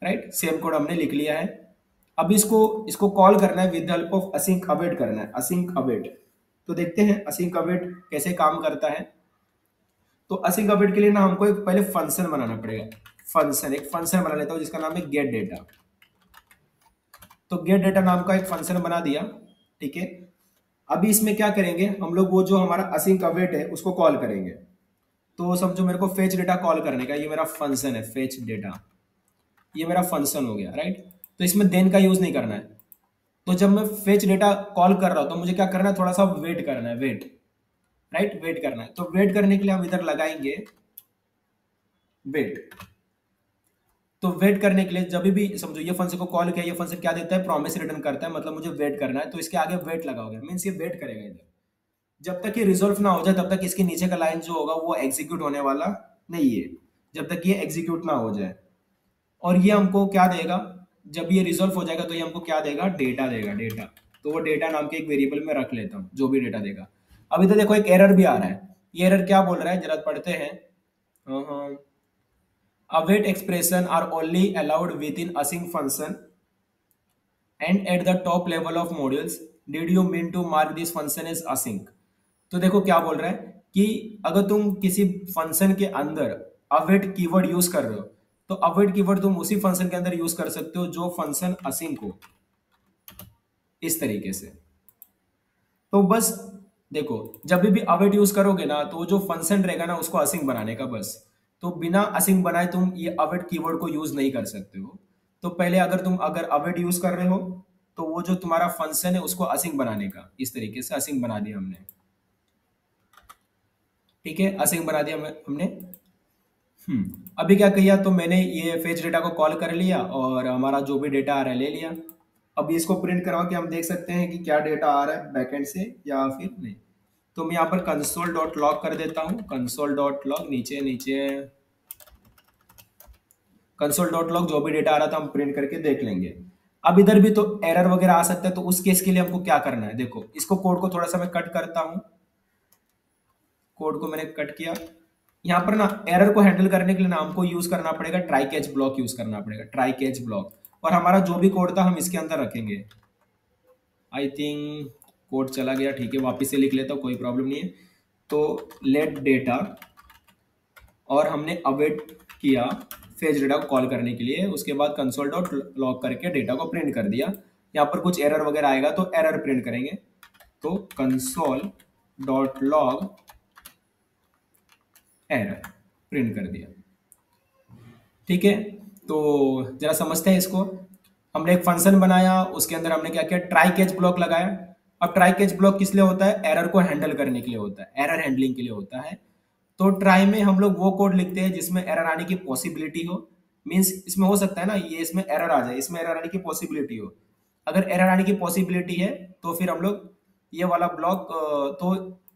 right, same code हमने लिख लिया है। अब इसको इसको कॉल करना है with help of async await करना है, असिंक अवेट। तो देखते हैं असिंक अवेट कैसे काम करता है। तो असिंक अवेट के लिए ना हमको एक पहले फंक्शन बनाना पड़ेगा। एक फंक्शन बना लेता हूँ जिसका नाम है गेट डेटा। तो गेट डेटा नाम का एक फंक्शन बना दिया, ठीक है। अभी इसमें क्या करेंगे हम लोग, वो जो हमारा असिंक अवेट है उसको कॉल करेंगे। तो समझो मेरे को फेच डेटा कॉल करने का, ये मेरा फंक्शन है फेच डेटा, ये मेरा फंक्शन हो गया, राइट। तो इसमें देन का यूज नहीं करना है। तो जब मैं फेच डेटा कॉल कर रहा हूं तो मुझे क्या करना है, थोड़ा सा वेट करना है, वेट, राइट, वेट करना है। तो वेट करने के लिए हम इधर लगाएंगे वेट। तो वेट करने के लिए जब भी समझो ये फंक्शन को कॉल किया, ये फंक्शन क्या देता है, प्रॉमिस रिटर्न करता है, मतलब मुझे वेट करना है। तो इसके आगे वेट लगाओगे, मीन्स ये वेट करेगा इधर, जब तक ये रिजोल्व ना हो जाए तब तक इसके नीचे का लाइन जो होगा वो एग्जीक्यूट होने वाला नहीं है, जब तक ये एग्जीक्यूट ना हो जाए। और ये हमको क्या देगा, जब ये रिजोल्व हो जाएगा तो ये हमको क्या देगा, डेटा देगा, डेटा। तो वो डेटा नाम के एक वेरिएबल में रख लेता हूँ, जो भी डेटा देगा। अब इधर देखो एक एरर भी आ रहा है, ये एरर क्या बोल रहा है जरा पढ़ते हैं। await expression are only allowed within async function and at the top level of modules did you mean to mark this function as async। तो देखो क्या बोल रहा है कि अगर तुम किसी फंक्शन के अंदर await कीवर्ड यूज कर रहे हो तो await कीवर्ड तुम उसी फंक्शन के अंदर यूज कर सकते हो जो फंक्शन async हो, इस तरीके से। तो बस देखो जब भी अवेट यूज करोगे ना तो जो फंक्शन रहेगा ना उसको असिंक बनाने का बस। तो बिना असिंक बनाए तुम ये अवेट कीवर्ड को यूज नहीं कर सकते हो। तो पहले अगर तुम अवेट यूज कर रहे हो तो वो जो तुम्हारा फंक्शन है उसको असिंक बनाने का, इस तरीके से असिंक बना दिया हमने, ठीक है, असिंक बना दिया हमने। अभी क्या किया, तो मैंने ये फेच डेटा को कॉल कर लिया और हमारा जो भी डेटा आ रहा है ले लिया। अब इसको प्रिंट करवा के हम देख सकते हैं कि क्या डेटा आ रहा है बैकएंड से या फिर नहीं। तो मैं यहाँ पर कंसोल डॉट लॉग कर देता हूँ, कंसोल डॉट लॉग, नीचे नीचे कंसोल डॉट लॉग, जो भी डेटा आ रहा था हम प्रिंट करके देख लेंगे। अब इधर भी तो एरर वगैरह आ सकता है, तो उस केस के लिए हमको क्या करना है, देखो इसको कोड को थोड़ा सा मैं कट करता हूँ। कोड को मैंने कट किया। यहाँ पर ना एरर को हैंडल करने के लिए ना हमको यूज करना पड़ेगा ट्राई कैच ब्लॉक, यूज करना पड़ेगा ट्राई कैच ब्लॉक। और हमारा जो भी कोड था हम इसके अंदर रखेंगे। आई थिंक कोड चला गया, ठीक है, वापिस से लिख लेता हूँ, कोई प्रॉब्लम नहीं है। तो लेट डेटा, और हमने अवेट किया फेच डेटा को कॉल करने के लिए, उसके बाद कंसोल डॉट लॉग करके डेटा को प्रिंट कर दिया। यहाँ पर कुछ एरर वगैरह आएगा तो एरर प्रिंट करेंगे। तो console dot log error print कर दिया, ठीक है। तो जरा समझते हैं इसको। हमने एक फंक्शन बनाया, उसके अंदर हमने क्या किया, ट्राई कैच ब्लॉक लगाया। अब ट्राई कैच ब्लॉक किस लिए होता है, एरर को हैंडल करने के लिए होता है, एरर हैंडलिंग के लिए होता है। तो ट्राई में हम लोग वो कोड लिखते हैं जिसमें एरर आने की पॉसिबिलिटी हो। मींस इसमें हो सकता है ना ये इसमें एरर आ जाए, इसमें एरर आने की पॉसिबिलिटी हो। अगर एरर आने की पॉसिबिलिटी है तो फिर हम लोग ये वाला ब्लॉक, तो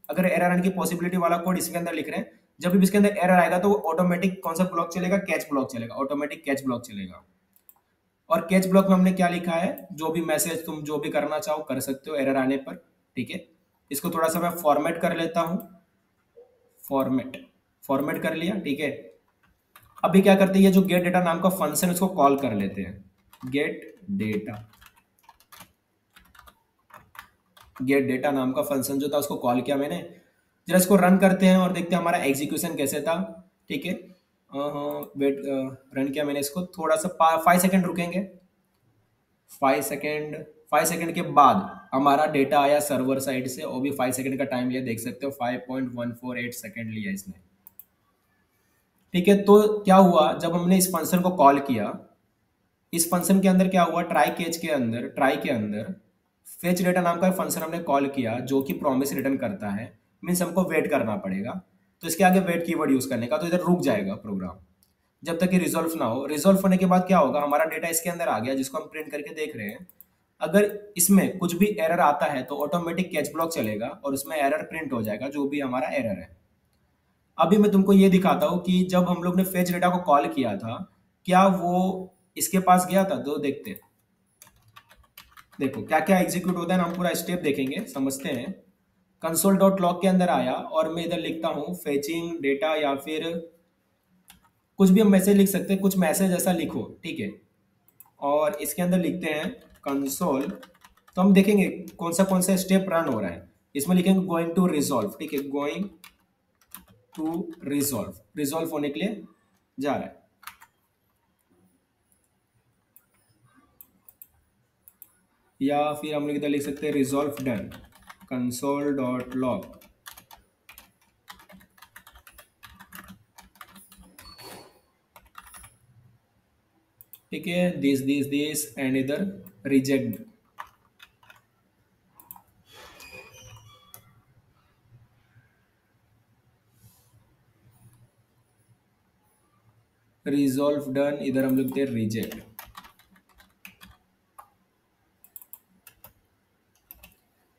अगर एरर आने की पॉसिबिलिटी वाला कोड इसके अंदर लिख रहे हैं, जब भी इसके अंदर एरर आएगा तो वो ऑटोमेटिक कौन सा ब्लॉक चलेगा, कैच ब्लॉक चलेगा, ऑटोमेटिक कैच ब्लॉक चलेगा। और कैच ब्लॉक में हमने क्या लिखा है, जो भी मैसेज तुम जो भी करना चाहो कर सकते हो एरर आने पर, ठीक है। इसको थोड़ा सा मैं फॉर्मेट कर लेता हूं, फॉर्मेट फॉर्मेट कर लिया, ठीक है। अभी क्या करते हैं, ये जो गेट डेटा नाम का फंक्शन उसको कॉल कर लेते हैं। गेट डेटा नाम का फंक्शन जो था उसको कॉल किया मैंने। जरा इसको रन करते हैं और देखते हैं हमारा एग्जीक्यूशन कैसे था, ठीक है। वेट, रन किया मैंने इसको, थोड़ा सा 5 सेकंड रुकेंगे। 5 सेकंड, 5 सेकंड के बाद हमारा डेटा आया सर्वर साइड से, वो भी 5 सेकंड का टाइम लिया, देख सकते हो 5.148 सेकंड लिया इसने, ठीक है। तो क्या हुआ, जब हमने इस फंक्शन को कॉल किया, इस फंक्शन के अंदर क्या हुआ, ट्राई के अंदर फेच डेटा नाम का फंक्शन हमने कॉल किया जो कि प्रॉमिस रिटर्न करता है। मीन्स हमको वेट करना पड़ेगा, तो इसके आगे वेट कीवर्ड यूज करने का, तो इधर रुक जाएगा प्रोग्राम जब तक कि रिजोल्व ना हो। रिजोल्व होने के बाद क्या होगा, हमारा डेटा इसके अंदर आ गया जिसको हम प्रिंट करके देख रहे हैं। अगर इसमें कुछ भी एरर आता है तो ऑटोमेटिक कैच ब्लॉक चलेगा और उसमें एरर प्रिंट हो जाएगा, जो भी हमारा एरर है। अभी मैं तुमको ये दिखाता हूँ कि जब हम लोग ने फेच डेटा को कॉल किया था, क्या वो इसके पास गया था? तो देखते हैं, देखो क्या क्या एग्जीक्यूट होता है ना, हम पूरा स्टेप देखेंगे, समझते हैं। कंसोल डॉट लॉग के अंदर आया और मैं इधर लिखता हूँ फेचिंग डेटा, या फिर कुछ भी हम मैसेज लिख सकते हैं, कुछ मैसेज ऐसा लिखो, ठीक है। और इसके अंदर लिखते हैं कंसोल, तो हम देखेंगे कौन सा स्टेप रन हो रहा है। इसमें लिखेंगे गोइंग टू रिजॉल्व, ठीक है, गोइंग टू रिजॉल्व, रिजॉल्व होने के लिए जा रहा है। या फिर हम लोग इधर लिख सकते हैं resolve done, console dot log, ठीक है, दिस एंड इधर रिजेक्ट, रिजॉल्व डन, इधर हम लिखते हैं रिजेक्ट।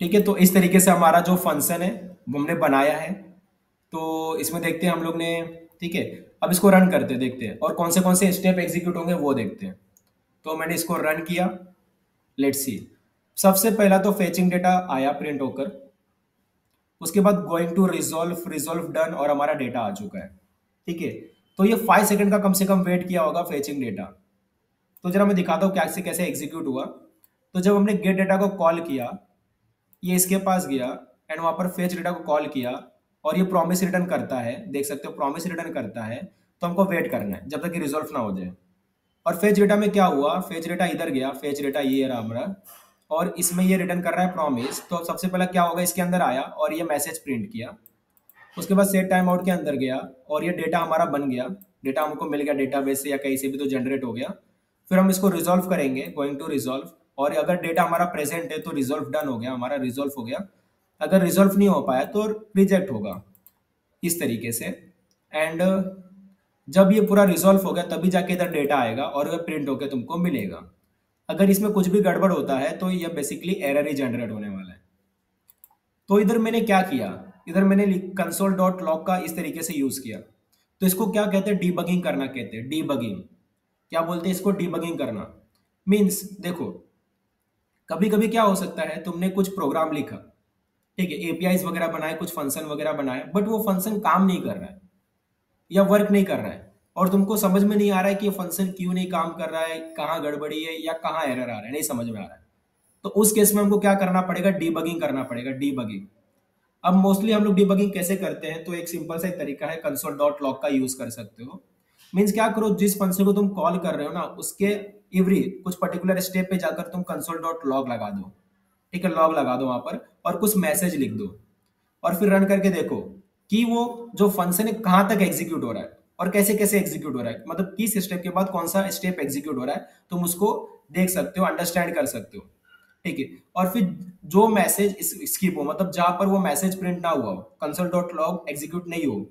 ठीक है, तो इस तरीके से हमारा जो फंक्शन है वो हमने बनाया है। तो इसमें देखते हैं हम लोग ने, ठीक है। अब इसको रन करते हैं, देखते हैं और कौन से स्टेप एग्जीक्यूट होंगे वो देखते हैं। तो मैंने इसको रन किया, लेट्स सी। सबसे पहला तो फेचिंग डेटा आया प्रिंट होकर, उसके बाद going to resolve, resolve done, और हमारा डेटा आ चुका है, ठीक है। तो ये 5 सेकंड का कम से कम वेट किया होगा फेचिंग डेटा। तो जरा मैं दिखाता हूँ कैसे कैसे एग्जीक्यूट हुआ। तो जब हमने गेट डेटा को कॉल किया, ये इसके पास गया एंड वहां पर फेच डेटा को कॉल किया, और ये प्रॉमिस रिटर्न करता है, देख सकते हो प्रॉमिस रिटर्न करता है। तो हमको वेट करना है जब तक कि रिजॉल्व ना हो जाए। और फेच डेटा में क्या हुआ, फेच डेटा इधर गया, फेच डेटा ये रहा हमारा, और इसमें ये रिटर्न कर रहा है प्रॉमिस। तो सबसे पहला क्या होगा, इसके अंदर आया और ये मैसेज प्रिंट किया। उसके बाद सेट टाइम आउट के अंदर गया और ये डेटा हमारा बन गया, डेटा हमको मिल गया डेटाबेस से या कहीं से भी, तो जनरेट हो गया। फिर हम इसको रिजॉल्व करेंगे, गोइंग टू रिजॉल्व, और अगर डेटा हमारा प्रेजेंट है तो रिजॉल्व डन हो गया, हमारा रिजॉल्व हो गया। अगर रिजॉल्व नहीं हो पाया तो रिजेक्ट होगा, इस तरीके से। एंड जब ये पूरा रिजॉल्व हो गया तभी जाके इधर डेटा आएगा और वह प्रिंट होकर तुमको मिलेगा। अगर इसमें कुछ भी गड़बड़ होता है तो ये बेसिकली एरर ही जनरेट होने वाला है। तो इधर मैंने क्या किया, इधर मैंने कंसोल डॉट लॉग का इस तरीके से यूज किया। तो इसको क्या कहते हैं, डीबगिंग करना कहते हैं, डीबगिंग। क्या बोलते हैं इसको, डीबगिंग करना। मीन्स देखो, कभी कभी क्या हो सकता है, तुमने कुछ प्रोग्राम लिखा, ठीक है, एपीआईज वगैरह बनाए, कुछ फंक्शन वगैरह बनाए, बट वो फंक्शन काम नहीं कर रहा है या वर्क नहीं कर रहा है, और तुमको समझ में नहीं आ रहा है कि ये फंक्शन क्यों नहीं काम कर रहा है, कहाँ गड़बड़ी है या कहाँ एरर आ रहा है, नहीं समझ में आ रहा है। तो उस केस में हमको क्या करना पड़ेगा, डीबगिंग करना पड़ेगा, डीबगिंग। अब मोस्टली हम लोग डिबगिंग कैसे करते हैं, तो एक सिंपल सा एक तरीका है, कंसोल डॉट लॉग का यूज कर सकते हो। मीन्स क्या करो, जिस फंक्शन को तुम कॉल कर रहे हो ना, उसके एवरी कुछ पर्टिकुलर स्टेप पे जाकर तुम कंसोल डॉट लॉग लगा दो, ठीक है, लॉग लगा दो वहां पर, और कुछ मैसेज लिख दो, और फिर रन करके देखो कि वो जो फंक्शन है कहाँ तक एग्जीक्यूट हो रहा है और कैसे कैसे एग्जीक्यूट हो रहा है, मतलब किस स्टेप के बाद कौन सा स्टेप एग्जीक्यूट हो रहा है, तुम उसको देख सकते हो, अंडरस्टैंड कर सकते हो, ठीक है। और फिर जो मैसेज स्किप हो, मतलब जहां पर वो मैसेज प्रिंट ना हुआ हो, कंसोल डॉट लॉग एग्जीक्यूट नहीं हो,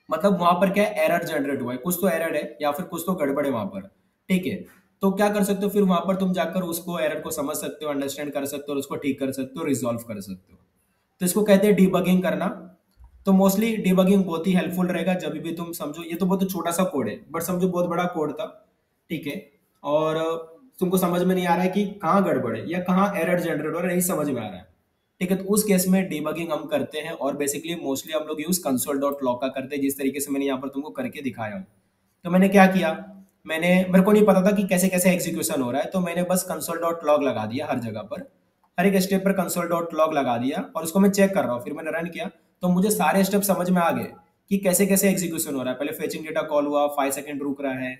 मतलब वहां पर क्या एरर जनरेट हुआ है, कुछ तो एरर है या फिर कुछ तो गड़बड़ है वहां पर, ठीक है। तो क्या कर सकते हो, फिर वहां पर तुम जाकर उसको एरर को समझ सकते हो, अंडरस्टैंड कर सकते हो, और उसको ठीक कर सकते हो, रिजॉल्व कर सकते हो। तो इसको कहते हैं डीबगिंग करना। तो मोस्टली डीबगिंग बहुत ही हेल्पफुल रहेगा जब भी तुम समझो, ये तो बहुत छोटा सा कोड है बट समझो बहुत बड़ा कोड था, ठीक है। और तुमको समझ में नहीं आ रहा है कि कहाँ गड़बड़ है या कहाँ एरर जनरेट हो रहा है, नहीं समझ में आ रहा है, ठीक है। तो उस केस में डीबगिंग हम करते हैं, और बेसिकली मोस्टली हम लोग यूज कंसोल डॉट लॉग का करते हैं, जिस तरीके से मैंने यहाँ पर तुमको करके दिखाया हूँ। तो मैंने क्या किया, मेरे को नहीं पता था कि कैसे कैसे एग्जीक्यूशन हो रहा है, तो मैंने बस कंसोल डॉट लॉग लगा दिया हर जगह पर, हर एक स्टेप पर कंसोल डॉट लॉग लगा दिया, और उसको मैं चेक कर रहा हूँ। फिर मैंने रन किया तो मुझे सारे स्टेप समझ में आ गए कि कैसे कैसे एग्जीक्यूशन हो रहा है। पहले फेचिंग डेटा कॉल हुआ, 5 सेकंड रुक रहा है,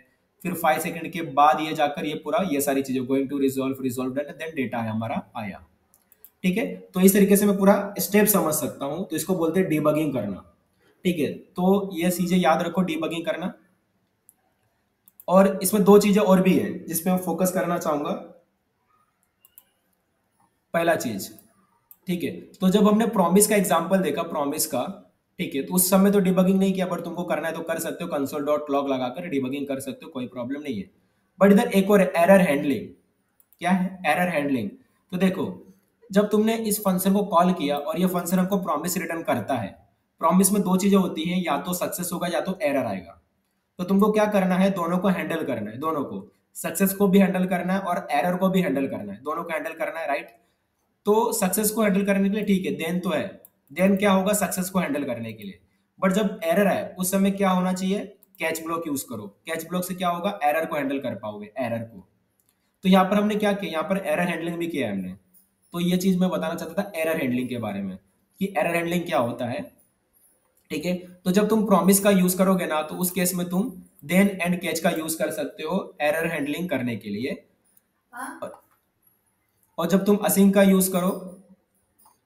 फिर 5 सेकंड के बाद ये जाकर ये पूरा ये सारी चीजें going to resolve, resolve done, then data है हमारा आया, ठीक है। तो इस तरीके से मैं पूरा स्टेप समझ सकता हूँ, तो इसको बोलते हैं डीबगिंग करना, ठीक है। तो ये चीजें याद रखो, डीबगिंग करना। और इसमें दो चीजें और भी है जिसपे मैं फोकस करना चाहूंगा। पहला चीज, ठीक है, तो जब हमने प्रॉमिस का एग्जांपल देखा, प्रॉमिस का, ठीक है, तो उस समय तो डिबगिंग नहीं किया, बट तुमको करना है तो कर सकते हो, कंसोल डॉट लॉग लगाकर डिबगिंग कर सकते हो, कोई प्रॉब्लम नहीं है। बट इधर एक और एरर हैंडलिंग, क्या है एरर हैंडलिंग। तो देखो, जब तुमने इस फंक्शन को कॉल किया और ये फंक्शन हमको प्रॉमिस रिटर्न करता है, प्रॉमिस में दो चीजें होती हैं, या तो सक्सेस होगा या तो एरर आएगा। तो तुमको क्या करना है, दोनों को हैंडल करना है, दोनों को, सक्सेस को भी हैंडल करना है और एरर को भी हैंडल करना है, दोनों को हैंडल करना है, राइट। तो सक्सेस को हैंडल करने के लिए ठीक है, देन तो है, देन क्या होगा सक्सेस को हैंडल करने के लिए। बट जब एरर आए उस समय क्या होना चाहिए, कैच ब्लॉक यूज करो। कैच ब्लॉक से क्या होगा, एरर को हैंडल कर पाओगे, एरर को। तो यहाँ पर हमने क्या किया, यहाँ पर एरर हैंडलिंग भी किया है हमने। तो ये चीज मैं बताना चाहता था एरर हैंडलिंग के बारे में, कि एरर हैंडलिंग क्या होता है। ठीक है, तो जब तुम प्रॉमिस का यूज करोगे ना, तो उस केस में तुम देन एंड कैच का यूज कर सकते हो एरर हैंडलिंग करने के लिए। और जब तुम असिंक का यूज करो,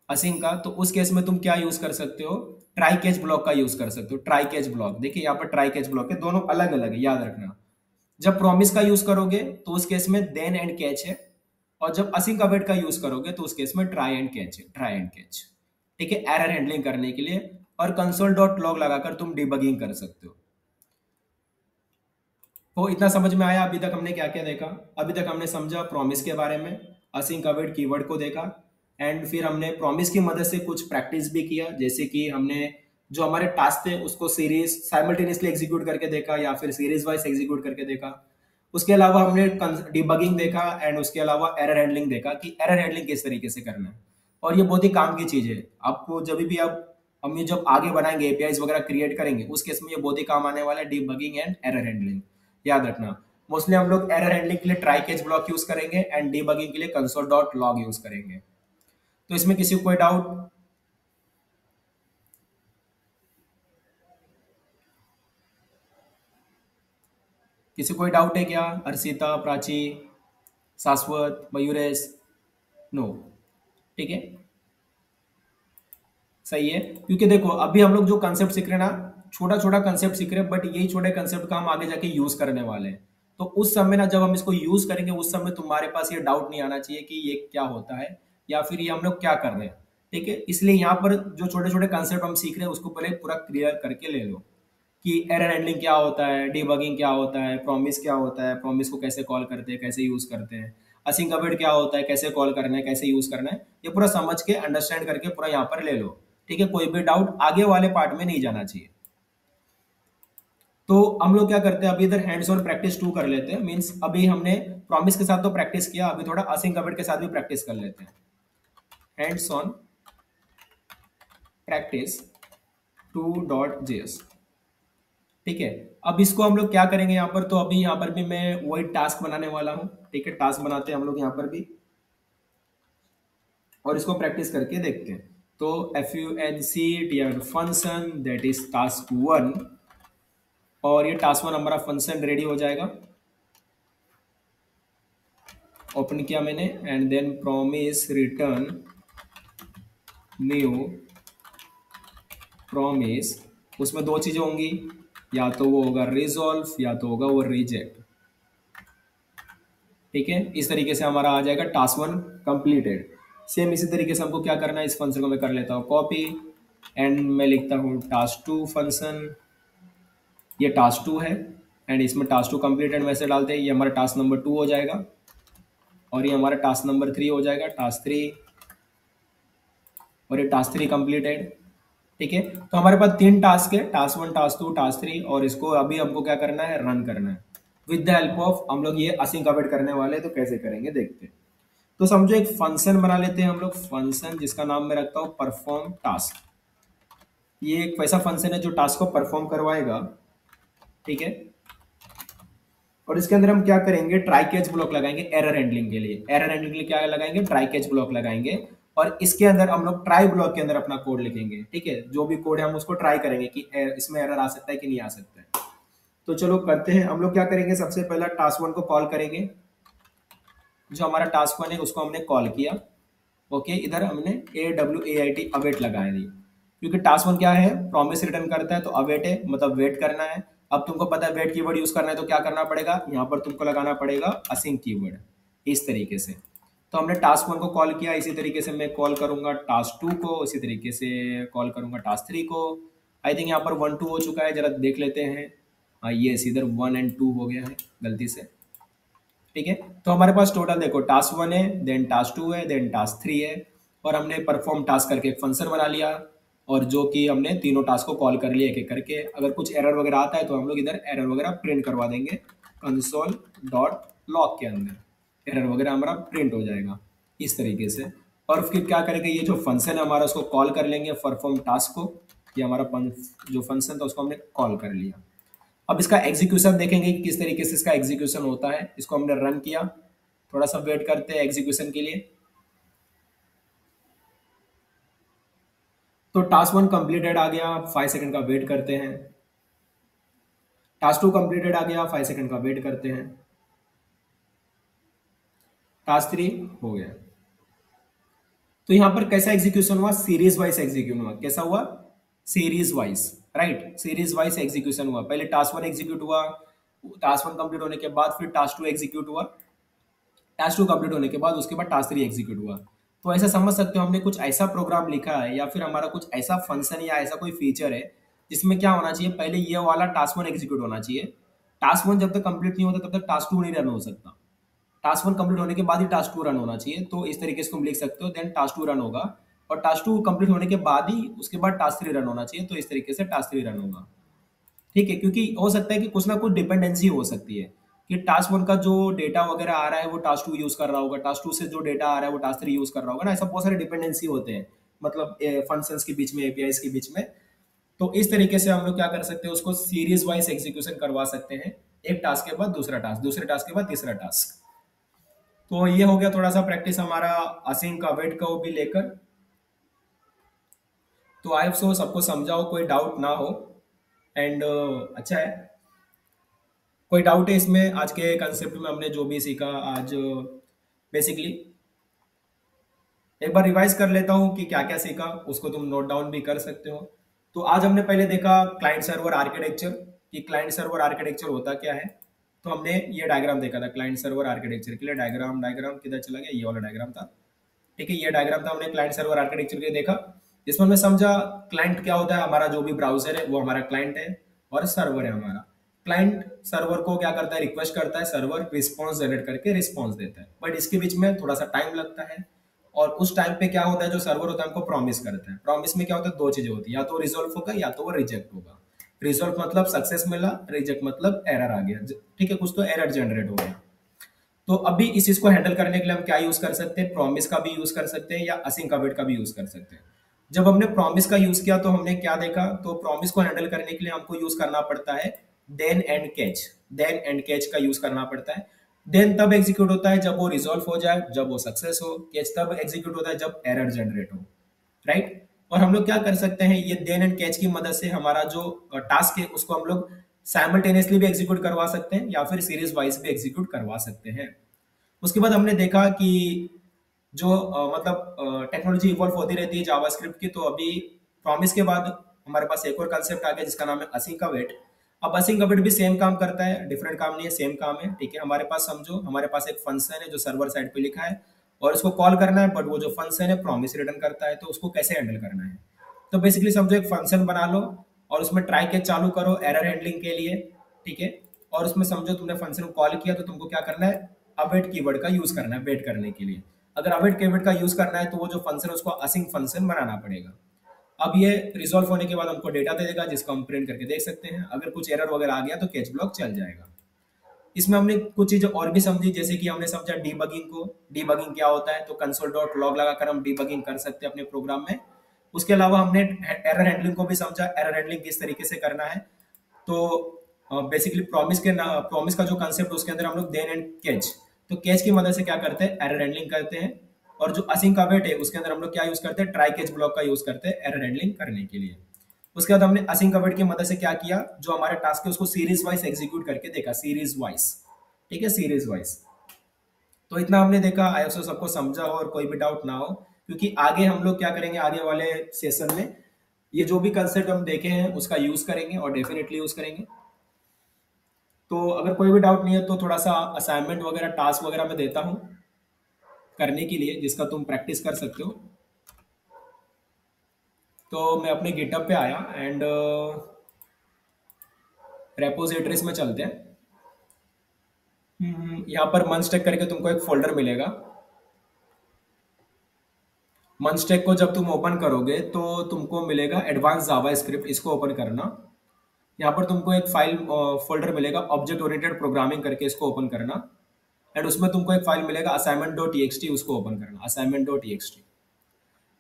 असिंक का, तो उस केस में तुम क्या यूज कर सकते हो, ट्राई कैच ब्लॉक का यूज कर सकते हो। ट्राई कैच ब्लॉक, देखिए यहाँ पर ट्राई कैच ब्लॉक है, दोनों अलग अलग है, याद रखना। जब प्रॉमिस का यूज करोगे तो उस केस में देन एंड कैच है, और जब असिंक अवेट का यूज करोगे तो उस केस में ट्राई एंड कैच है, ट्राई एंड कैच। ठीक है, एरर हैंडलिंग करने के लिए। और कंसोल डॉट लॉग लगाकर तुम डिबगिंग कर सकते हो। तो इतना समझ में आया अभी तक हमने क्या क्या देखा। अभी तक हमने समझा प्रॉमिस के बारे में, असिंक अवेट कीवर्ड को देखा, एंड फिर हमने प्रॉमिस की मदद से कुछ प्रैक्टिस भी किया, जैसे कि हमने जो हमारे टास्क थे उसको सीरीज साइमल्टेनियसली एग्जीक्यूट करके देखा, या फिर सीरीज वाइज एग्जीक्यूट करके देखा। उसके अलावा हमने डिबगिंग देखा, एंड उसके अलावा एरर हैंडलिंग देखा कि एरर हैंडलिंग किस तरीके से करना है। और ये बहुत ही काम की चीज है आपको, जब भी आप हम ये जब आगे बढ़ाएंगे एपीआईज वगैरह क्रिएट करेंगे, उस केस में ये बहुत ही काम आने वाला है, डिबगिंग एंड एरर हैंडलिंग। याद रखना, मोस्टली हम लोग एरर हैंडलिंग के लिए ट्राई कैच ब्लॉक यूज करेंगे, एंड डिबगिंग के लिए कंसोल डॉट लॉग यूज करेंगे। तो इसमें किसी को कोई डाउट? किसी को कोई डाउट है क्या? अर्षिता, प्राची, शाश्वत, मयूरेश? नो? ठीक है, सही है। क्योंकि देखो अभी हम लोग जो कंसेप्ट सीख रहे हैं ना, छोटा छोटा कंसेप्ट सीख रहे हैं, बट यही छोटे कंसेप्ट का हम आगे जाके यूज करने वाले हैं। तो उस समय ना जब हम इसको यूज करेंगे, उस समय तुम्हारे पास ये डाउट नहीं आना चाहिए कि ये क्या होता है, या फिर ये हम लोग क्या कर रहे हैं। ठीक है, इसलिए यहाँ पर जो छोटे छोटे कंसेप्ट हम सीख रहे हैं उसको पहले पूरा क्लियर करके ले लो, कि एरर हैंडलिंग क्या होता है, डिबगिंग क्या होता है, प्रॉमिस क्या होता है, प्रॉमिस को कैसे कॉल करते हैं, कैसे यूज करते हैं, असिंक अवेट क्या होता है, कैसे कॉल करना है, कैसे यूज करना है, ये पूरा समझ के अंडरस्टैंड करके पूरा यहाँ पर ले लो। ठीक है, कोई भी डाउट आगे वाले पार्ट में नहीं जाना चाहिए। तो हम लोग क्या करते हैं, अभी इधर हैंड्स ऑन प्रैक्टिस 2 कर लेते हैं। मींस अभी हमने प्रॉमिस के साथ तो प्रैक्टिस किया, अभी थोड़ा असिंक अवेट के साथ भी प्रैक्टिस कर लेते हैं। Hands on practice 2.js। ठीक है, अब इसको हम लोग क्या करेंगे यहाँ पर, तो अभी यहाँ पर भी मैं वही टास्क बनाने वाला हूँ। ठीक है, टास्क बनाते हैं हम लोग यहाँ पर भी, और इसको प्रैक्टिस करके देखते हैं। तो func function that is task 1, और ये टास्क 1 हमारा फंक्शन रेडी हो जाएगा। ओपन किया मैंने, and then promise return new promise. उसमें दो चीजें होंगी, या तो वो होगा रिजॉल्व या तो होगा वो रिजेक्ट। ठीक है, इस तरीके से हमारा आ जाएगा टास्क 1 कंप्लीटेड। सेम इसी तरीके से हमको क्या करना है, इस फंक्शन को मैं कर लेता हूँ कॉपी, एंड मैं लिखता हूँ टास्क 2 फंक्शन। ये टास्क 2 है, एंड इसमें टास्क 2 कंप्लीटेड वैसे डालते हैं, ये हमारा टास्क नंबर 2 हो जाएगा, और ये हमारा टास्क नंबर 3 हो जाएगा, टास्क 3, और ये टास्क 3 कंप्लीटेड। ठीक है, तो हमारे पास 3 टास्क है, टास्क 1, टास्क 2, टास्क 3, और इसको अभी हमको क्या करना है, रन करना है। विद द हेल्प ऑफ हम लोग ये असिंक अवेट करने वाले हैं, तो कैसे करेंगे देखते हैं। तो समझो एक फंक्शन बना लेते हैं हम लोग, फंक्शन जिसका नाम मैं रखता हूँ परफॉर्म टास्क। ये एक वैसा फंक्शन है जो टास्क को परफॉर्म करवाएगा। ठीक है, और इसके अंदर हम क्या करेंगे, ट्राई कैच ब्लॉक लगाएंगे एरर हैंडलिंग के लिए। एरर हैंडलिंग के लिए क्या लगाएंगे, ट्राई कैच ब्लॉक लगाएंगे, और इसके अंदर हम लोग ट्राई ब्लॉक के अंदर अपना कोड लिखेंगे। ठीक है, जो भी कोड है हम उसको ट्राई करेंगे कि इसमें एरर आ सकता है कि नहीं आ सकता है। तो चलो करते हैं। हम लोग क्या करेंगे, सबसे पहला टास्क 1 को कॉल करेंगे। जो हमारा टास्क 1 है उसको हमने कॉल किया। ओके, इधर हमने AWAIT अवेट लगाए दी, क्योंकि टास्क 1 क्या है, प्रॉमिस रिटर्न करता है, तो अवेट है मतलब वेट करना है। अब तुमको पता है वेट कीवर्ड यूज करना है, तो क्या करना पड़ेगा, यहाँ पर तुमको लगाना पड़ेगा असिंक कीवर्ड, इस तरीके से। तो हमने टास्क 1 को कॉल किया, इसी तरीके से मैं कॉल करूंगा टास्क 2 को, इसी तरीके से कॉल करूंगा टास्क 3 को। आई थिंक यहाँ पर 1 2 हो चुका है, जरा देख लेते हैं। हाँ ये इधर 1 और 2 हो गया है गलती से। ठीक है, तो हमारे पास टोटल देखो टास्क 1 है, देन टास्क 2 है, देन टास्क 3 है, और हमने परफॉर्म टास्क करके एक फंक्शन बना लिया। और जो कि हमने तीनों टास्क को कॉल कर लिया एक एक करके। अगर कुछ एरर वगैरह आता है तो हम लोग इधर एरर वगैरह प्रिंट करवा देंगे कंसोल डॉट लॉग के अंदर, एरर वगैरह हमारा प्रिंट हो जाएगा इस तरीके से। और फिर क्या करेंगे, ये जो फंक्शन है हमारा उसको कॉल कर लेंगे परफॉर्म टास्क को। ये हमारा जो फंक्शन था उसको हमने कॉल कर लिया। अब इसका एग्जीक्यूशन देखेंगे कि किस तरीके से इसका एग्जीक्यूशन होता है। इसको हमने रन किया, थोड़ा सा वेट करते हैं एग्जीक्यूशन के लिए। तो टास्क 1 कंप्लीटेड आ गया, 5 सेकंड का वेट करते हैं। टास्क 2 कंप्लीटेड आ गया, 5 सेकंड का वेट करते हैं। टास्क 3 हो गया। तो यहां पर कैसा एग्जीक्यूशन हुआ, सीरीज वाइज एग्जीक्यूशन हुआ। कैसा हुआ, series wise, right, series wise execution हुआ। पहले टास्क 1 एग्जीक्यूट हुआ, टास्क 1 कंप्लीट होने के बाद फिर टास्क 2 एग्जीक्यूट हुआ, टास्क 2 कंप्लीट होने के बाद उसके बाद टास्क 3 एग्जीक्यूट हुआ। तो ऐसा समझ सकते हो हमने कुछ ऐसा प्रोग्राम लिखा है या फिर हमारा कुछ ऐसा फंक्शन या ऐसा कोई फीचर है जिसमें क्या होना चाहिए, पहले ये वाला टास्क 1 एग्जीक्यूट होना चाहिए। टास्क 1 जब तक कंप्लीट नहीं होता तब तक टास्क 2 नहीं रन हो सकता। टास्क 1 कंप्लीट होने के बाद ही टास्क 2 रन होना चाहिए। तो इस तरीके से तुम लिख सकते हो, देन टास्क 2 रन होगा और टास्क 2 कंप्लीट होने के बाद ही उसके बाद टास्क 3 रन होना चाहिए। तो इस तरीके से टास्क 3 रन होगा, ठीक है। क्योंकि हो सकता है कि कुछ ना कुछ डिपेंडेंसी हो सकती है कि टास्क 1 का जो डेटा वगैरह आ रहा है वो टास्क 2 यूज कर रहा होगा, टास्क 2 से जो डेटा आ रहा है वो टास्क 3 यूज कर रहा होगा ना। ऐसा बहुत सारे डिपेंडेंसी होते हैं, मतलब फंक्शंस के बीच में, एपीआईज के बीच में। तो इस तरीके से हम लोग क्या कर सकते हैं, उसको सीरीज वाइज एग्जीक्यूशन करवा सकते हैं, एक टास्क के बाद दूसरा टास्क, दूसरे टास्क के बाद तीसरा टास्क। तो ये हो गया थोड़ा सा प्रैक्टिस हमारा असिंग का वेट को भी लेकर। तो आई सो सबको समझाओ, कोई डाउट ना हो। एंड अच्छा है, कोई डाउट है इसमें आज के कंसेप्ट में हमने जो भी सीखा आज, बेसिकली एक बार रिवाइज कर लेता हूँ कि क्या क्या सीखा, उसको तुम नोट डाउन भी कर सकते हो। तो आज हमने पहले देखा क्लाइंट सर्वर आर्किटेक्चर, कि क्लाइंट सर्वर आर्किटेक्चर होता क्या है। तो हमने ये डायग्राम देखा था क्लाइंट सर्वर आर्किटेक्चर के लिए। डायग्राम डायग्राम किधर चला गया, ये वाला डायग्राम था, ठीक है। ये डायग्राम था, हमने क्लाइंट सर्वर आर्किटेक्चर के लिए देखा। इसमें हमने समझा क्लाइंट क्या होता है, हमारा जो भी ब्राउजर है वो हमारा क्लाइंट है और सर्वर है हमारा। क्लाइंट सर्वर को क्या करता है, रिक्वेस्ट करता है, सर्वर रिस्पॉन्स जनरेट करके रिस्पॉन्स देता है। बट इसके बीच में थोड़ा सा टाइम लगता है। और उस टाइम पे क्या होता है, जो सर्वर होता है हमको प्रॉमिस करता है। प्रॉमिस में क्या होता है, दो चीजें होती है, या तो रिजोल्व होगा या तो वो रिजेक्ट होगा। रिजोल्व मतलब सक्सेस मिला, रिजेक्ट मतलब एरर आ गया, ठीक है, कुछ तो एरर जनरेट हो गया। तो अभी इस चीज को हैंडल करने के लिए हम क्या यूज कर सकते हैं, प्रॉमिस का भी यूज कर सकते हैं या असिंक कमिट का भी यूज कर सकते हैं। जब हमने प्रॉमिस का यूज किया तो हमने क्या देखा, तो प्रॉमिस को हैंडल करने के लिए हमको यूज करना पड़ता है then and catch. Then and catch का यूज करना पड़ता है। देन तब एग्जीक्यूट होता है जब वो रिजोल्व हो जाए, जब वो सक्सेस हो। कैच तब एग्जीक्यूट होता है जब एरर जनरेट हो, राइट। और हम लोग क्या कर सकते हैं, ये देन एंड कैच की मदद से हमारा जो टास्क है उसको हम लोग साइमल्टेनियसली भी एग्जीक्यूट करवा सकते हैं या फिर सीरीज वाइज भी एग्जीक्यूट करवा सकते हैं। उसके बाद हमने देखा कि जो मतलब टेक्नोलॉजी इवॉल्व होती रहती है जावास्क्रिप्ट की। तो अभी प्रॉमिस के बाद हमारे पास एक और कंसेप्ट आ गया जिसका नाम है असिंक अवेट। अब असिंक अवेट भी सेम काम करता है, डिफरेंट काम नहीं है, सेम काम है, ठीक है। हमारे पास समझो, हमारे पास एक फंक्शन है जो सर्वर साइड पे लिखा है और उसको कॉल करना है, बट वो जो फंक्शन है प्रॉमिस रिटर्न करता है। तो उसको कैसे हैंडल करना है, तो बेसिकली समझो एक फंक्शन बना लो और उसमें ट्राई कैच चालू करो एरर हैंडलिंग के लिए, ठीक है। और उसमें समझो तुमने फंक्शन को कॉल किया तो तुमको क्या करना है, अवेट कीवर्ड का यूज करना है वेट करने के लिए। अगर अवेट कीवर्ड का यूज करना है तो वो जो फंक्शन है उसको असिंक फंक्शन बनाना पड़ेगा। अब ये रिजॉल्व होने के बाद हमको डेटा दे देगा जिसको हम प्रिंट करके देख सकते हैं। अगर कुछ एरर वगैरह आ गया तो कैच ब्लॉक चल जाएगा। इसमें हमने कुछ चीजें और भी समझी, जैसे कि हमने समझा डीबगिंग को। डीबगिंग क्या होता है, तो कंसोल डॉट लॉग लगाकर हम डीबगिंग कर सकते हैं अपने प्रोग्राम में। उसके अलावा हमने एरर हैंडलिंग को भी समझा, एरर हैंडलिंग किस तरीके से करना है। तो बेसिकली प्रॉमिस का जो कंसेप्ट उसके अंदर हम लोग देन एंड कैच, तो कैच की मदद से क्या करते हैं, एरर हैंडलिंग करते हैं। और जो असिंक का वेट है उसके अंदर हम लोग क्या यूज करते हैं, ट्राई कैच ब्लॉक का यूज करते हैं एरर हैंडलिंग करने के लिए। उसके बाद हमने असिंक कवर्ट की मदद से क्या किया, जो हमारे टास्क है उसको सीरीज वाइज एग्जीक्यूट करके देखा, सीरीज वाइज, ठीक है, सीरीज वाइज। तो इतना हमने देखा, आई होप सबको समझा हो और कोई भी डाउट ना हो। क्योंकि आगे हम लोग क्या करेंगे, आगे वाले सेशन में ये जो भी कंसेप्ट हम देखे हैं उसका यूज करेंगे और डेफिनेटली यूज करेंगे। तो अगर कोई भी डाउट नहीं है तो थोड़ा सा असाइनमेंट वगैरह टास्क वगैरह मैं देता हूँ करने के लिए, जिसका तुम प्रैक्टिस कर सकते हो। तो मैं अपने गिटअप पे आया एंड रेपोजिटरीज में चलते हैं। यहाँ पर मंस्टेक करके तुमको एक फोल्डर मिलेगा। मनस्टेक को जब तुम ओपन करोगे तो तुमको मिलेगा एडवांस जावा स्क्रिप्ट, इसको ओपन करना। यहाँ पर तुमको एक फाइल फोल्डर मिलेगा ऑब्जेक्ट ओरिएंटेड प्रोग्रामिंग करके, इसको ओपन करना। एंड उसमें तुमको एक फाइल मिलेगा असाइनमेंट डॉट टी उसको ओपन करना, असाइनमेंट डॉट टी।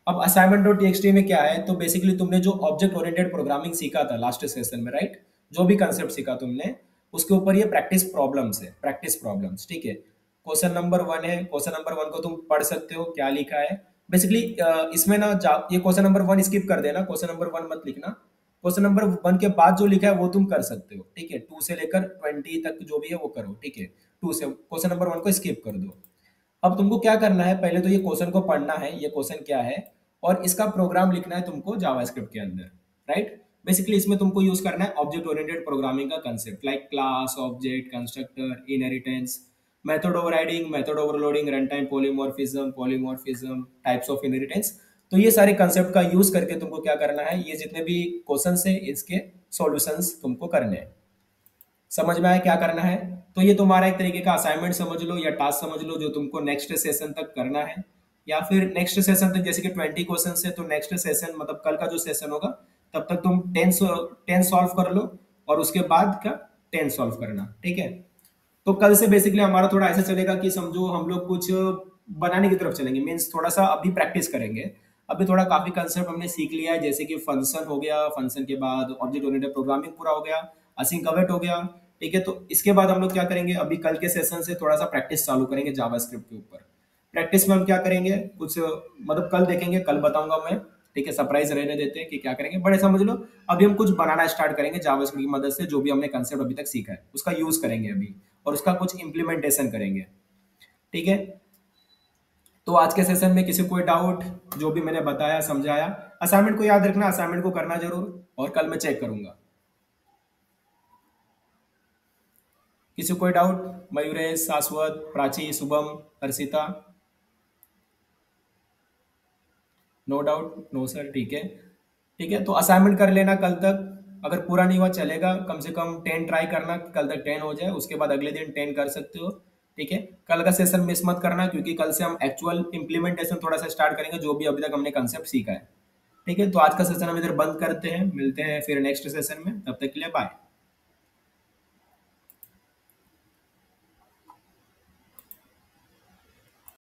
अब असाइनमेंट डॉट टी में क्या है, तो बेसिकली तुमने जो ऑब्जेक्ट ओरिएंटेड प्रोग्रामिंग सीखा था लास्ट सेशन में, राइट, जो भी कंसेप्ट सीखा तुमने, उसके ऊपर ये प्रैक्टिस प्रॉब्लम्स है, प्रैक्टिस प्रॉब्लम्स, ठीक है। क्वेश्चन नंबर 1 है, क्वेश्चन नंबर 1 को तुम पढ़ सकते हो क्या लिखा है। बेसिकली इसमें ना ये क्वेश्चन नंबर 1 स्किप कर देना, क्वेश्चन नंबर 1 मत लिखना। क्वेश्चन नंबर 1 के बाद जो लिखा है वो तुम कर सकते हो, ठीक है। 2 से लेकर 20 तक जो भी है वो करो, ठीक है। 2 से क्वेश्चन नंबर 1 को स्किप कर दो। अब तुमको क्या करना है, पहले तो ये क्वेश्चन को पढ़ना है, ये क्वेश्चन क्या है, और इसका प्रोग्राम लिखना है तुमको जावास्क्रिप्ट के अंदर, राइट। बेसिकली इसमें तुमको यूज करना है ऑब्जेक्ट ओरिएंटेड प्रोग्रामिंग का concept, like class, object, constructor, inheritance, method overriding, method overloading, run time polymorphism, polymorphism, types of inheritance. तो ये सारे कंसेप्ट का यूज करके तुमको क्या करना है, ये जितने भी क्वेश्चन है इसके सॉल्यूशंस तुमको करने हैं। समझ में आया क्या करना है? तो ये तुम्हारा एक तरीके का असाइनमेंट समझ लो या टास्क समझ लो, जो तुमको नेक्स्ट सेशन तक करना है, या फिर नेक्स्ट सेशन तक, जैसे कि 20 क्वेश्चन है तो नेक्स्ट सेशन मतलब कल का जो सेशन होगा तब तक तुम 10 सॉल्व कर लो, और उसके बाद का 10 सॉल्व करना, ठीक है। तो कल से बेसिकली हमारा थोड़ा ऐसा चलेगा कि समझो हम लोग कुछ बनाने की तरफ चलेंगे, मीन्स थोड़ा सा अभी प्रैक्टिस करेंगे। अभी थोड़ा काफी कंसेप्ट हमने सीख लिया है, जैसे कि फंक्शन हो गया, फंक्शन के बाद ऑब्जेक्ट ओरिएंटेड प्रोग्रामिंग पूरा हो गया, असिंक अवेट हो गया, ठीक है। तो इसके बाद हम लोग क्या करेंगे, अभी कल के सेशन से थोड़ा सा प्रैक्टिस चालू करेंगे जावास्क्रिप्ट के ऊपर। प्रैक्टिस में हम क्या करेंगे, कुछ मतलब कल देखेंगे, कल बताऊंगा मैं, ठीक है। सरप्राइज रहने देते हैं कि क्या करेंगे, बड़े समझ लो अभी हम कुछ बनाना स्टार्ट करेंगे जावास्क्रिप्ट की मदद से, जो भी हमने कंसेप्ट अभी तक सीखा है उसका यूज करेंगे अभी, और उसका कुछ इंप्लीमेंटेशन करेंगे, ठीक है। तो आज के सेशन में किसी को कोई डाउट, जो भी मैंने बताया समझाया, असाइनमेंट को याद रखना, असाइनमेंट को करना जरूर, और कल मैं चेक करूंगा। किसी को कोई doubt? Mayuresh, Shashwat, Prachi, Shubham, Harshita? No doubt, no sir, ठीक है। ठीक है, तो असाइनमेंट कर लेना कल तक, अगर पूरा नहीं हुआ चलेगा, कम से कम 10 ट्राई करना कि कल तक 10 हो जाए, उसके बाद अगले दिन 10 कर सकते हो, ठीक है। कल का सेशन मिस मत करना, क्योंकि कल से हम एक्चुअल इंप्लीमेंटेशन थोड़ा सा स्टार्ट करेंगे, जो भी अभी तक हमने कंसेप्ट सीखा है, ठीक है। तो आज का सेशन हम इधर बंद करते हैं, मिलते हैं फिर नेक्स्ट सेशन में, तब तक के लिए बाय।